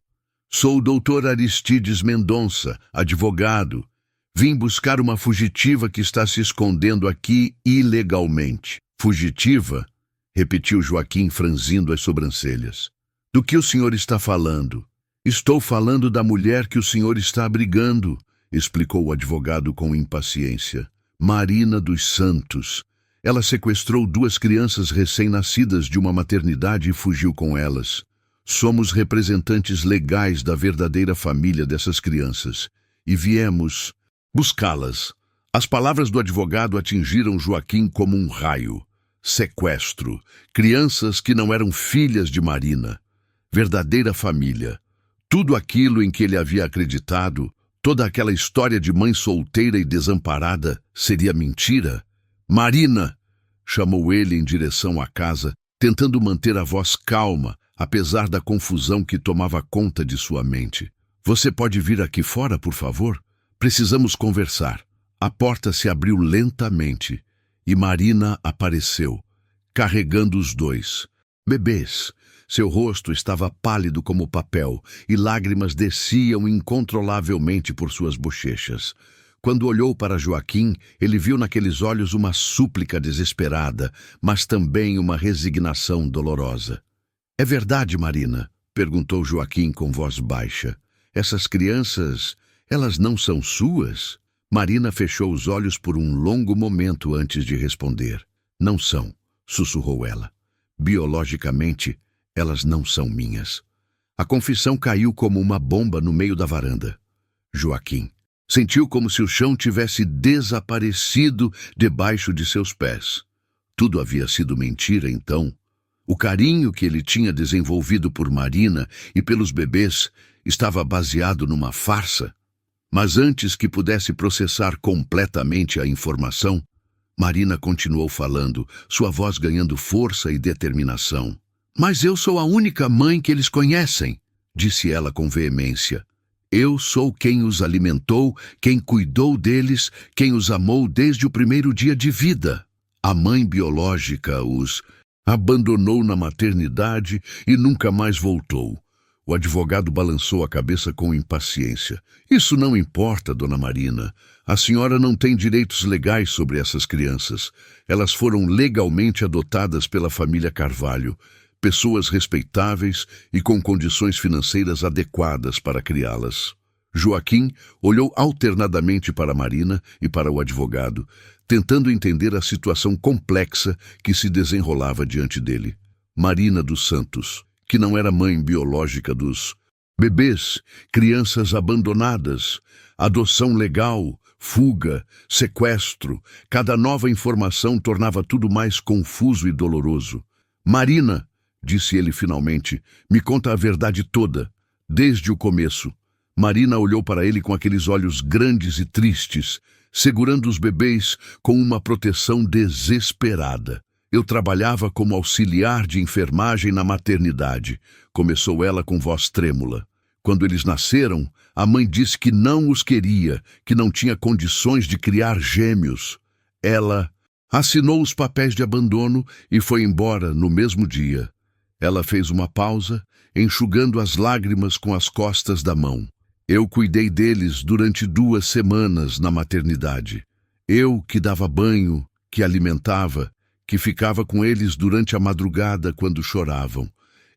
"Sou o doutor Aristides Mendonça, advogado. Vim buscar uma fugitiva que está se escondendo aqui ilegalmente." "Fugitiva?" repetiu Joaquim, franzindo as sobrancelhas. "Do que o senhor está falando?" "Estou falando da mulher que o senhor está abrigando", explicou o advogado com impaciência. "Marina dos Santos. Ela sequestrou 2 crianças recém-nascidas de uma maternidade e fugiu com elas. Somos representantes legais da verdadeira família dessas crianças e viemos buscá-las." As palavras do advogado atingiram Joaquim como um raio. Sequestro. Crianças que não eram filhas de Marina. Verdadeira família. Tudo aquilo em que ele havia acreditado, toda aquela história de mãe solteira e desamparada, seria mentira? "Marina!" chamou ele em direção à casa, tentando manter a voz calma, apesar da confusão que tomava conta de sua mente. "Você pode vir aqui fora, por favor? Precisamos conversar." A porta se abriu lentamente e Marina apareceu, carregando os 2 bebês. Seu rosto estava pálido como papel e lágrimas desciam incontrolavelmente por suas bochechas. Quando olhou para Joaquim, ele viu naqueles olhos uma súplica desesperada, mas também uma resignação dolorosa. "É verdade, Marina?" perguntou Joaquim com voz baixa. "Essas crianças, elas não são suas?" Marina fechou os olhos por um longo momento antes de responder. "Não são", sussurrou ela. "Biologicamente, elas não são minhas." A confissão caiu como uma bomba no meio da varanda. Joaquim sentiu como se o chão tivesse desaparecido debaixo de seus pés. Tudo havia sido mentira, então. O carinho que ele tinha desenvolvido por Marina e pelos bebês estava baseado numa farsa. Mas antes que pudesse processar completamente a informação, Marina continuou falando, sua voz ganhando força e determinação. "Mas eu sou a única mãe que eles conhecem", disse ela com veemência. "Eu sou quem os alimentou, quem cuidou deles, quem os amou desde o primeiro dia de vida. A mãe biológica os abandonou na maternidade e nunca mais voltou." O advogado balançou a cabeça com impaciência. "Isso não importa, dona Marina. A senhora não tem direitos legais sobre essas crianças. Elas foram legalmente adotadas pela família Carvalho, pessoas respeitáveis e com condições financeiras adequadas para criá-las." Joaquim olhou alternadamente para Marina e para o advogado, tentando entender a situação complexa que se desenrolava diante dele. Marina dos Santos, que não era mãe biológica dos bebês, crianças abandonadas, adoção legal, fuga, sequestro. Cada nova informação tornava tudo mais confuso e doloroso. "Marina", disse ele finalmente, "me conta a verdade toda, desde o começo." Marina olhou para ele com aqueles olhos grandes e tristes, segurando os bebês com uma proteção desesperada. "Eu trabalhava como auxiliar de enfermagem na maternidade", começou ela com voz trêmula. "Quando eles nasceram, a mãe disse que não os queria, que não tinha condições de criar gêmeos. Ela assinou os papéis de abandono e foi embora no mesmo dia. Ela fez uma pausa, enxugando as lágrimas com as costas da mão. Eu cuidei deles durante 2 semanas na maternidade. Eu que dava banho, que alimentava, que ficava com eles durante a madrugada quando choravam.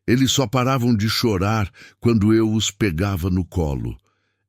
Eles só paravam de chorar quando eu os pegava no colo.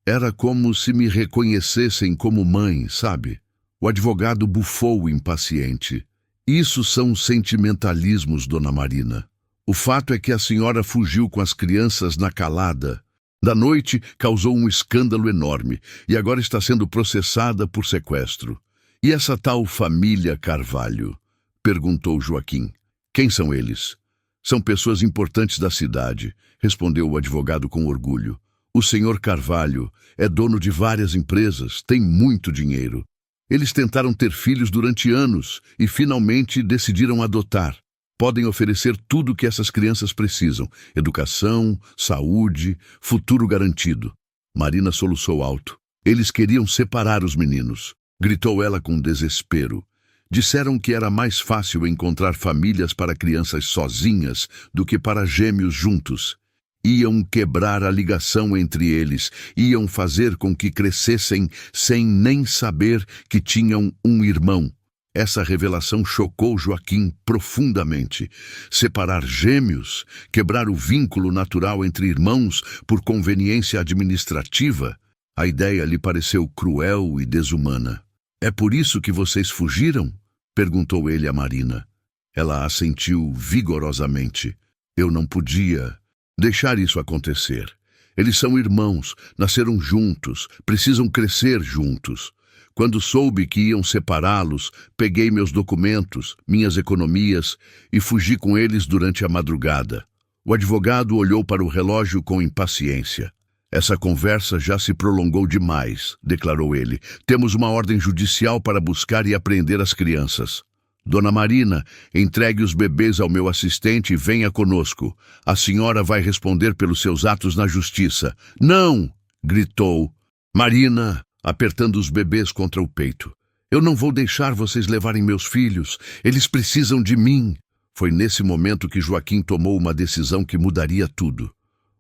Era como se me reconhecessem como mãe, sabe? O advogado bufou impaciente. Isso são sentimentalismos, dona Marina. O fato é que a senhora fugiu com as crianças na calada. Da noite, causou um escândalo enorme e agora está sendo processada por sequestro. E essa tal família Carvalho? Perguntou Joaquim. Quem são eles? São pessoas importantes da cidade, respondeu o advogado com orgulho. O senhor Carvalho é dono de várias empresas, tem muito dinheiro. Eles tentaram ter filhos durante anos e finalmente decidiram adotar. Podem oferecer tudo o que essas crianças precisam: educação, saúde, futuro garantido. Marina soluçou alto. Eles queriam separar os meninos, gritou ela com desespero. Disseram que era mais fácil encontrar famílias para crianças sozinhas do que para gêmeos juntos. Iam quebrar a ligação entre eles, iam fazer com que crescessem sem nem saber que tinham um irmão. Essa revelação chocou Joaquim profundamente. Separar gêmeos, quebrar o vínculo natural entre irmãos por conveniência administrativa, a ideia lhe pareceu cruel e desumana. É por isso que vocês fugiram? Perguntou ele a Marina. Ela assentiu vigorosamente. Eu não podia deixar isso acontecer. Eles são irmãos, nasceram juntos, precisam crescer juntos. Quando soube que iam separá-los, peguei meus documentos, minhas economias e fugi com eles durante a madrugada. O advogado olhou para o relógio com impaciência. Essa conversa já se prolongou demais, declarou ele. Temos uma ordem judicial para buscar e apreender as crianças. Dona Marina, entregue os bebês ao meu assistente e venha conosco. A senhora vai responder pelos seus atos na justiça. Não! Gritou Marina, apertando os bebês contra o peito. Eu não vou deixar vocês levarem meus filhos. Eles precisam de mim. Foi nesse momento que Joaquim tomou uma decisão que mudaria tudo.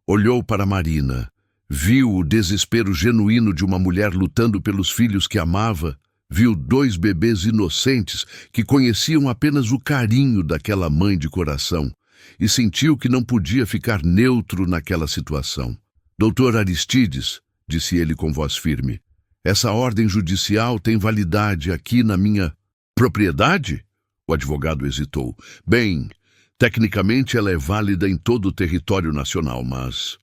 Olhou para Marina. Viu o desespero genuíno de uma mulher lutando pelos filhos que amava. Viu 2 bebês inocentes que conheciam apenas o carinho daquela mãe de coração e sentiu que não podia ficar neutro naquela situação. Doutor Aristides, disse ele com voz firme, essa ordem judicial tem validade aqui na minha propriedade? O advogado hesitou. Bem, tecnicamente ela é válida em todo o território nacional, mas...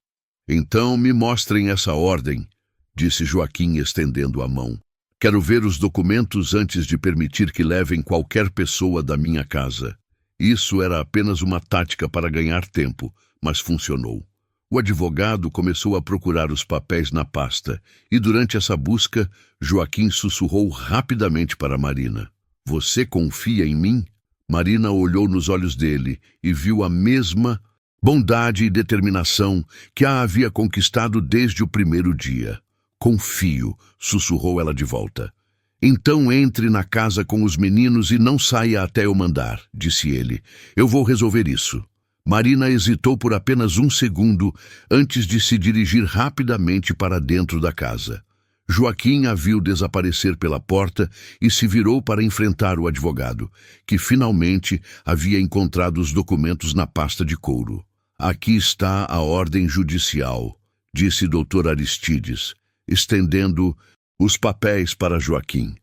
Então me mostrem essa ordem, disse Joaquim estendendo a mão. Quero ver os documentos antes de permitir que levem qualquer pessoa da minha casa. Isso era apenas uma tática para ganhar tempo, mas funcionou. O advogado começou a procurar os papéis na pasta e, durante essa busca, Joaquim sussurrou rapidamente para Marina. Você confia em mim? Marina olhou nos olhos dele e viu a mesma bondade e determinação que a havia conquistado desde o primeiro dia. Confio, sussurrou ela de volta. Então entre na casa com os meninos e não saia até eu mandar, disse ele. Eu vou resolver isso. Marina hesitou por apenas 1 segundo antes de se dirigir rapidamente para dentro da casa. Joaquim a viu desaparecer pela porta e se virou para enfrentar o advogado, que finalmente havia encontrado os documentos na pasta de couro. Aqui está a ordem judicial, disse Dr. Aristides, estendendo os papéis para Joaquim.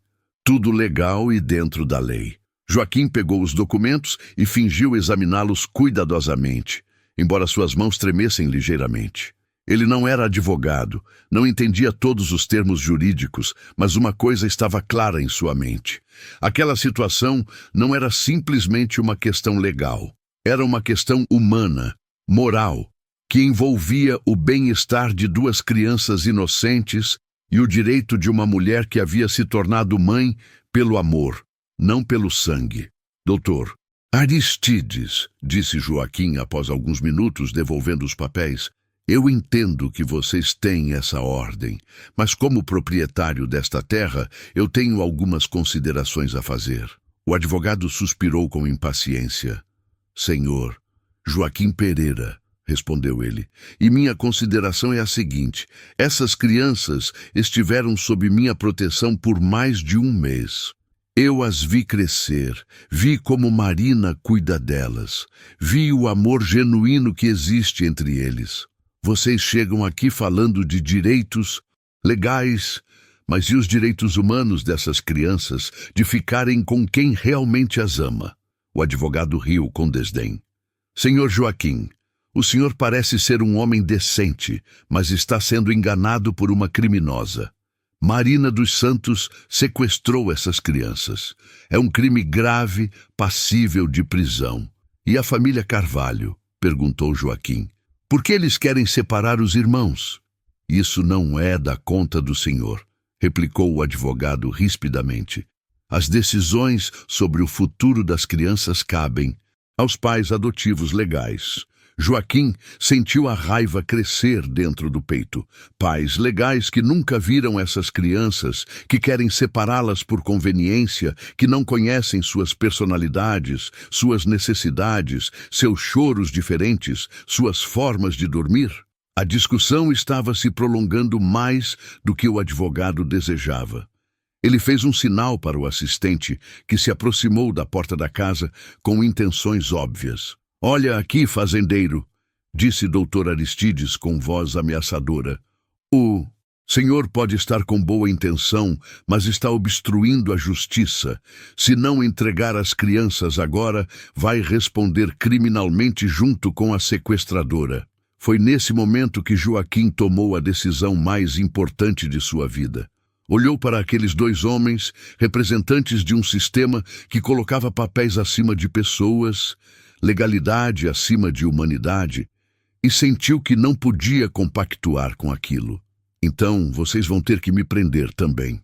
Tudo legal e dentro da lei. Joaquim pegou os documentos e fingiu examiná-los cuidadosamente, embora suas mãos tremessem ligeiramente. Ele não era advogado, não entendia todos os termos jurídicos, mas uma coisa estava clara em sua mente. Aquela situação não era simplesmente uma questão legal. Era uma questão humana, moral, que envolvia o bem-estar de 2 crianças inocentes e o direito de uma mulher que havia se tornado mãe pelo amor, não pelo sangue. Doutor Aristides, disse Joaquim após alguns minutos devolvendo os papéis, eu entendo que vocês têm essa ordem, mas como proprietário desta terra, eu tenho algumas considerações a fazer. O advogado suspirou com impaciência. Senhor, Joaquim Pereira, respondeu ele, e minha consideração é a seguinte: essas crianças estiveram sob minha proteção por mais de um mês. Eu as vi crescer, vi como Marina cuida delas, vi o amor genuíno que existe entre eles. Vocês chegam aqui falando de direitos legais, mas e os direitos humanos dessas crianças de ficarem com quem realmente as ama? O advogado riu com desdém. Senhor Joaquim, o senhor parece ser um homem decente, mas está sendo enganado por uma criminosa. Marina dos Santos sequestrou essas crianças. É um crime grave, passível de prisão. E a família Carvalho? Perguntou Joaquim. Por que eles querem separar os irmãos? Isso não é da conta do senhor, replicou o advogado rispidamente. As decisões sobre o futuro das crianças cabem aos pais adotivos legais. Joaquim sentiu a raiva crescer dentro do peito. Pais legais que nunca viram essas crianças, que querem separá-las por conveniência, que não conhecem suas personalidades, suas necessidades, seus choros diferentes, suas formas de dormir. A discussão estava se prolongando mais do que o advogado desejava. Ele fez um sinal para o assistente, que se aproximou da porta da casa com intenções óbvias. Olha aqui, fazendeiro, disse Dr. Aristides com voz ameaçadora. O senhor pode estar com boa intenção, mas está obstruindo a justiça. Se não entregar as crianças agora, vai responder criminalmente junto com a sequestradora. Foi nesse momento que Joaquim tomou a decisão mais importante de sua vida. Olhou para aqueles dois homens, representantes de um sistema que colocava papéis acima de pessoas, legalidade acima de humanidade, e sentiu que não podia compactuar com aquilo. Então, vocês vão ter que me prender também,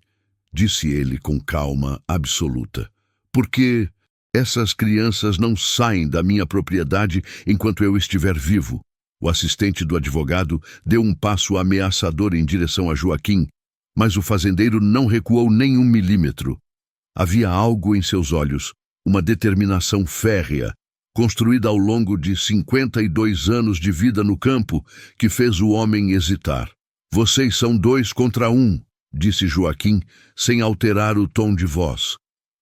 disse ele com calma absoluta, porque essas crianças não saem da minha propriedade enquanto eu estiver vivo. O assistente do advogado deu um passo ameaçador em direção a Joaquim, mas o fazendeiro não recuou nem 1 milímetro. Havia algo em seus olhos, uma determinação férrea, construída ao longo de 52 anos de vida no campo, que fez o homem hesitar. Vocês são 2 contra 1, disse Joaquim, sem alterar o tom de voz.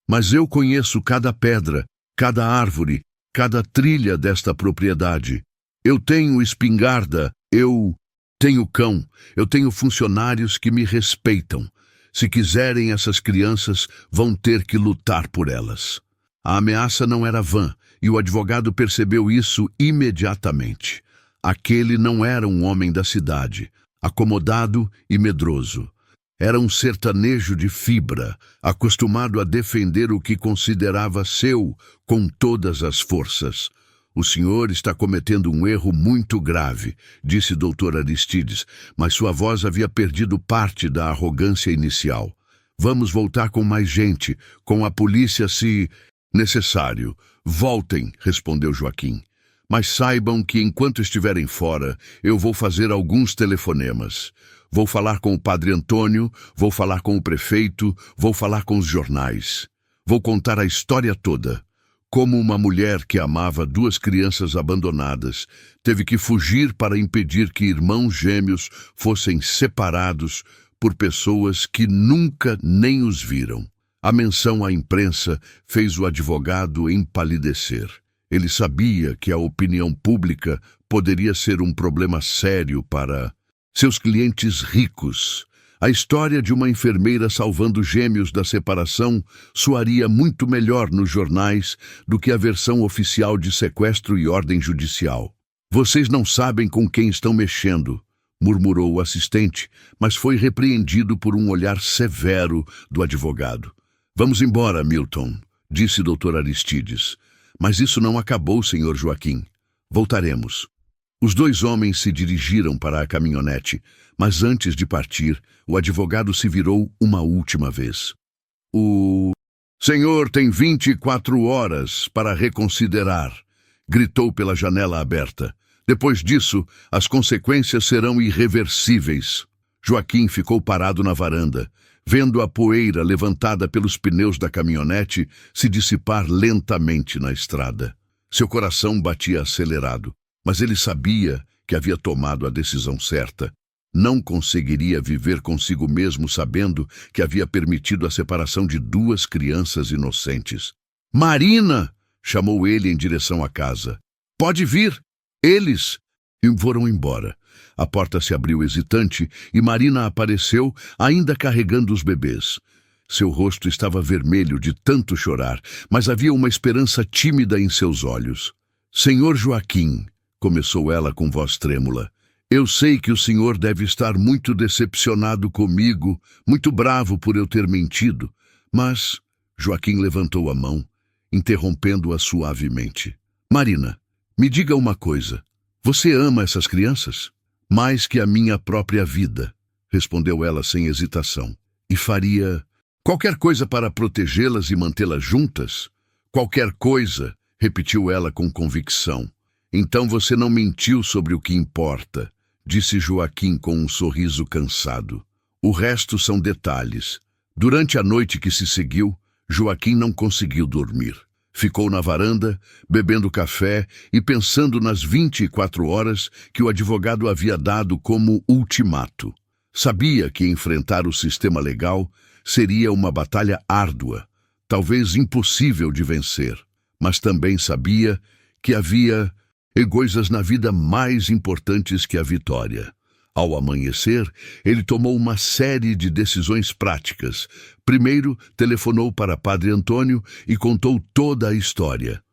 Mas eu conheço cada pedra, cada árvore, cada trilha desta propriedade. Eu tenho espingarda, eu tenho cão, eu tenho funcionários que me respeitam. Se quiserem, essas crianças vão ter que lutar por elas. A ameaça não era vã, e o advogado percebeu isso imediatamente. Aquele não era um homem da cidade, acomodado e medroso. Era um sertanejo de fibra, acostumado a defender o que considerava seu com todas as forças. O senhor está cometendo um erro muito grave, disse Dr. Aristides, mas sua voz havia perdido parte da arrogância inicial. Vamos voltar com mais gente, com a polícia se necessário. Voltem, respondeu Joaquim. Mas saibam que enquanto estiverem fora, eu vou fazer alguns telefonemas. Vou falar com o padre Antônio, vou falar com o prefeito, vou falar com os jornais. Vou contar a história toda. Como uma mulher que amava 2 crianças abandonadas teve que fugir para impedir que irmãos gêmeos fossem separados por pessoas que nunca nem os viram. A menção à imprensa fez o advogado empalidecer. Ele sabia que a opinião pública poderia ser um problema sério para seus clientes ricos. A história de uma enfermeira salvando gêmeos da separação soaria muito melhor nos jornais do que a versão oficial de sequestro e ordem judicial. Vocês não sabem com quem estão mexendo, murmurou o assistente, mas foi repreendido por um olhar severo do advogado. Vamos embora, Milton, disse Dr. Aristides. Mas isso não acabou, Sr. Joaquim. Voltaremos. Os 2 homens se dirigiram para a caminhonete, mas antes de partir, o advogado se virou uma última vez. O senhor tem 24 horas para reconsiderar, gritou pela janela aberta. Depois disso, as consequências serão irreversíveis. Joaquim ficou parado na varanda, vendo a poeira levantada pelos pneus da caminhonete se dissipar lentamente na estrada. Seu coração batia acelerado, mas ele sabia que havia tomado a decisão certa. Não conseguiria viver consigo mesmo sabendo que havia permitido a separação de duas crianças inocentes. "Marina!" chamou ele em direção à casa. "Pode vir!" Eles foram embora. A porta se abriu hesitante e Marina apareceu, ainda carregando os bebês. Seu rosto estava vermelho de tanto chorar, mas havia uma esperança tímida em seus olhos. "Senhor Joaquim", começou ela com voz trêmula, "eu sei que o senhor deve estar muito decepcionado comigo, muito bravo por eu ter mentido, mas..." Joaquim levantou a mão, interrompendo-a suavemente. "Marina, me diga uma coisa. Você ama essas crianças?" "Mais que a minha própria vida", respondeu ela sem hesitação. "E faria qualquer coisa para protegê-las e mantê-las juntas?" "Qualquer coisa", repetiu ela com convicção. "Então você não mentiu sobre o que importa", disse Joaquim com um sorriso cansado. "O resto são detalhes." Durante a noite que se seguiu, Joaquim não conseguiu dormir. Ficou na varanda, bebendo café e pensando nas 24 horas que o advogado havia dado como ultimato. Sabia que enfrentar o sistema legal seria uma batalha árdua, talvez impossível de vencer, mas também sabia que havia coisas na vida mais importantes que a vitória. Ao amanhecer, ele tomou uma série de decisões práticas. Primeiro, telefonou para Padre Antônio e contou toda a história.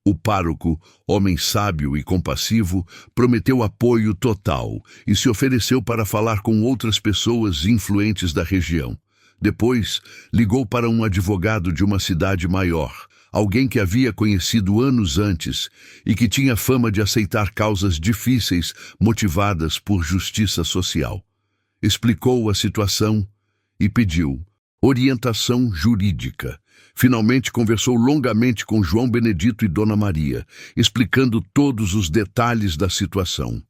O pároco, homem sábio e compassivo, prometeu apoio total e se ofereceu para falar com outras pessoas influentes da região. Depois, ligou para um advogado de uma cidade maior, alguém que havia conhecido anos antes e que tinha fama de aceitar causas difíceis motivadas por justiça social. Explicou a situação e pediu orientação jurídica. Finalmente conversou longamente com João Benedito e Dona Maria, explicando todos os detalhes da situação.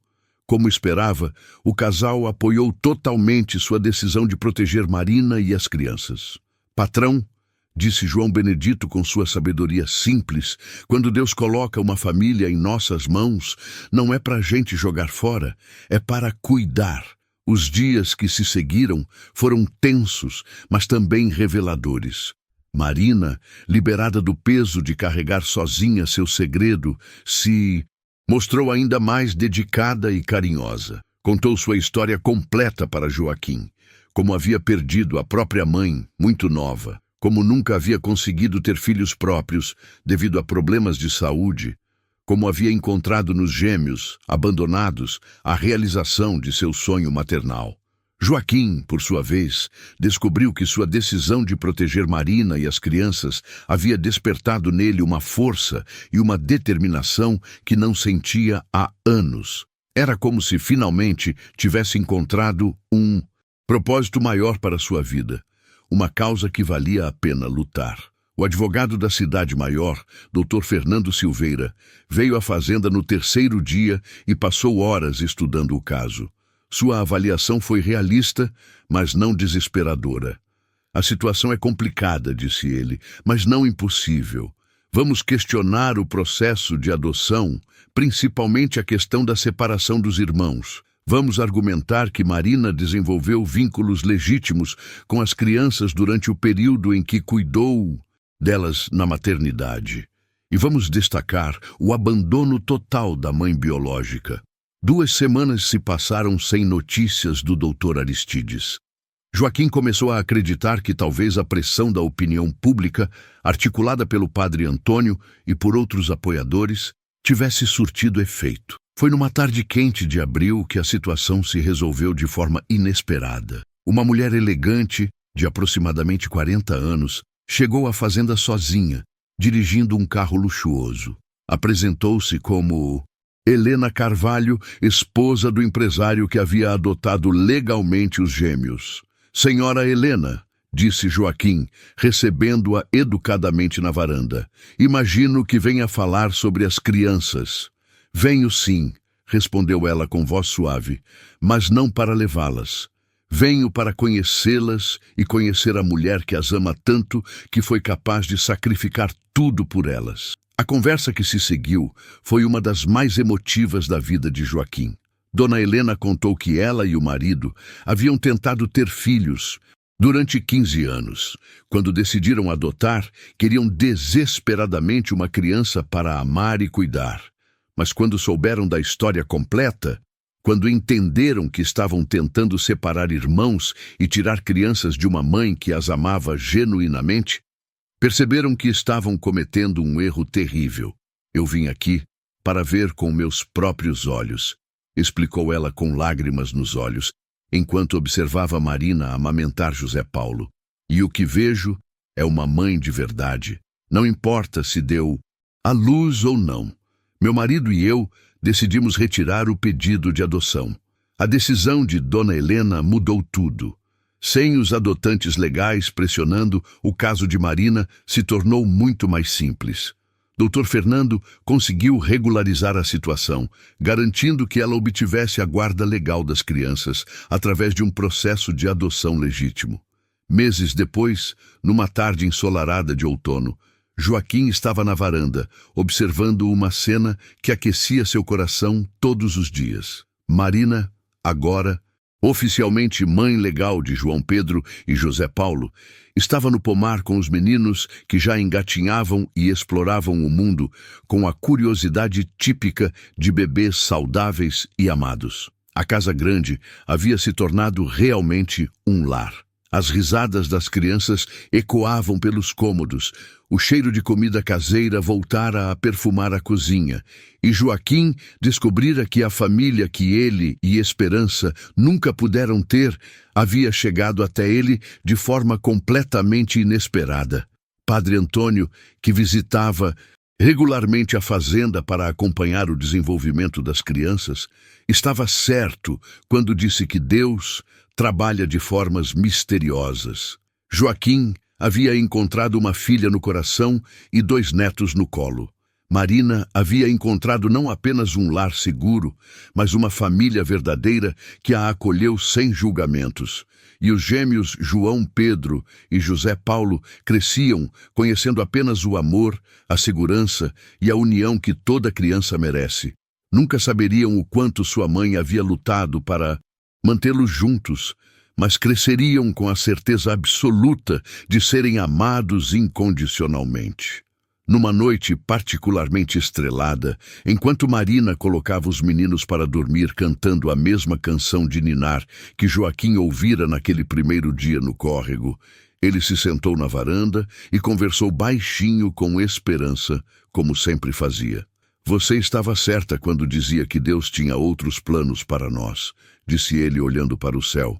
Como esperava, o casal apoiou totalmente sua decisão de proteger Marina e as crianças. "Patrão", disse João Benedito com sua sabedoria simples, "quando Deus coloca uma família em nossas mãos, não é para a gente jogar fora, é para cuidar." Os dias que se seguiram foram tensos, mas também reveladores. Marina, liberada do peso de carregar sozinha seu segredo, se mostrou ainda mais dedicada e carinhosa. Contou sua história completa para Joaquim, como havia perdido a própria mãe, muito nova, como nunca havia conseguido ter filhos próprios devido a problemas de saúde, como havia encontrado nos gêmeos, abandonados, a realização de seu sonho maternal. Joaquim, por sua vez, descobriu que sua decisão de proteger Marina e as crianças havia despertado nele uma força e uma determinação que não sentia há anos. Era como se finalmente tivesse encontrado um propósito maior para sua vida, uma causa que valia a pena lutar. O advogado da cidade maior, Dr. Fernando Silveira, veio à fazenda no terceiro dia e passou horas estudando o caso. Sua avaliação foi realista, mas não desesperadora. "A situação é complicada", disse ele, "mas não impossível. Vamos questionar o processo de adoção, principalmente a questão da separação dos irmãos. Vamos argumentar que Marina desenvolveu vínculos legítimos com as crianças durante o período em que cuidou delas na maternidade. E vamos destacar o abandono total da mãe biológica." 2 semanas se passaram sem notícias do Dr. Aristides. Joaquim começou a acreditar que talvez a pressão da opinião pública, articulada pelo Padre Antônio e por outros apoiadores, tivesse surtido efeito. Foi numa tarde quente de abril que a situação se resolveu de forma inesperada. Uma mulher elegante, de aproximadamente 40 anos, chegou à fazenda sozinha, dirigindo um carro luxuoso. Apresentou-se como Helena Carvalho, esposa do empresário que havia adotado legalmente os gêmeos. "Senhora Helena", disse Joaquim, recebendo-a educadamente na varanda, "imagino que venha falar sobre as crianças." "Venho sim", respondeu ela com voz suave, "mas não para levá-las. Venho para conhecê-las e conhecer a mulher que as ama tanto que foi capaz de sacrificar tudo por elas." A conversa que se seguiu foi uma das mais emotivas da vida de Joaquim. Dona Helena contou que ela e o marido haviam tentado ter filhos durante 15 anos. Quando decidiram adotar, queriam desesperadamente uma criança para amar e cuidar. Mas quando souberam da história completa, quando entenderam que estavam tentando separar irmãos e tirar crianças de uma mãe que as amava genuinamente, perceberam que estavam cometendo um erro terrível. Eu vim aqui para ver com meus próprios olhos, explicou ela com lágrimas nos olhos, enquanto observava Marina amamentar José Paulo. E o que vejo é uma mãe de verdade. Não importa se deu à luz ou não. Meu marido e eu decidimos retirar o pedido de adoção. A decisão de Dona Helena mudou tudo. Sem os adotantes legais pressionando, o caso de Marina se tornou muito mais simples. Dr. Fernando conseguiu regularizar a situação, garantindo que ela obtivesse a guarda legal das crianças através de um processo de adoção legítimo. Meses depois, numa tarde ensolarada de outono, Joaquim estava na varanda, observando uma cena que aquecia seu coração todos os dias. Marina, agora oficialmente mãe legal de João Pedro e José Paulo, estava no pomar com os meninos que já engatinhavam e exploravam o mundo com a curiosidade típica de bebês saudáveis e amados. A casa grande havia se tornado realmente um lar. As risadas das crianças ecoavam pelos cômodos, o cheiro de comida caseira voltara a perfumar a cozinha, e Joaquim descobrira que a família que ele e Esperança nunca puderam ter havia chegado até ele de forma completamente inesperada. Padre Antônio, que visitava regularmente a fazenda para acompanhar o desenvolvimento das crianças, estava certo quando disse que Deus trabalha de formas misteriosas. Joaquim havia encontrado uma filha no coração e 2 netos no colo. Marina havia encontrado não apenas um lar seguro, mas uma família verdadeira que a acolheu sem julgamentos. E os gêmeos João Pedro e José Paulo cresciam conhecendo apenas o amor, a segurança e a união que toda criança merece. Nunca saberiam o quanto sua mãe havia lutado para mantê-los juntos, mas cresceriam com a certeza absoluta de serem amados incondicionalmente. Numa noite particularmente estrelada, enquanto Marina colocava os meninos para dormir cantando a mesma canção de ninar que Joaquim ouvira naquele primeiro dia no córrego, ele se sentou na varanda e conversou baixinho com Esperança, como sempre fazia. Você estava certa quando dizia que Deus tinha outros planos para nós, disse ele olhando para o céu.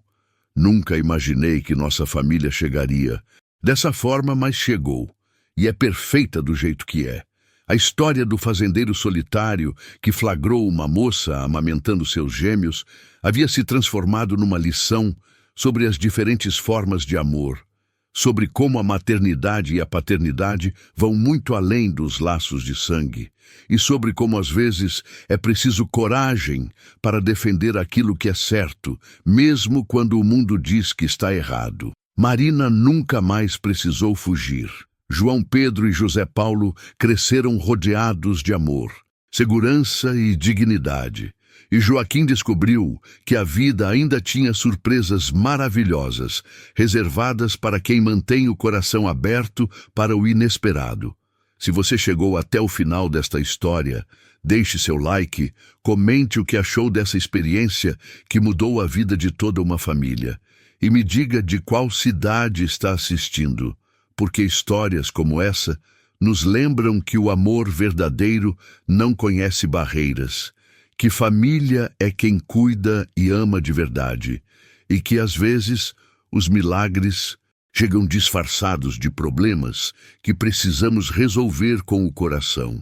Nunca imaginei que nossa família chegaria dessa forma, mas chegou. E é perfeita do jeito que é. A história do fazendeiro solitário que flagrou uma moça amamentando seus gêmeos havia se transformado numa lição sobre as diferentes formas de amor, sobre como a maternidade e a paternidade vão muito além dos laços de sangue, e sobre como às vezes é preciso coragem para defender aquilo que é certo, mesmo quando o mundo diz que está errado. Marina nunca mais precisou fugir. João Pedro e José Paulo cresceram rodeados de amor, segurança e dignidade. E Joaquim descobriu que a vida ainda tinha surpresas maravilhosas, reservadas para quem mantém o coração aberto para o inesperado. Se você chegou até o final desta história, deixe seu like, comente o que achou dessa experiência que mudou a vida de toda uma família. E me diga de qual cidade está assistindo, porque histórias como essa nos lembram que o amor verdadeiro não conhece barreiras, que família é quem cuida e ama de verdade, e que às vezes os milagres chegam disfarçados de problemas que precisamos resolver com o coração.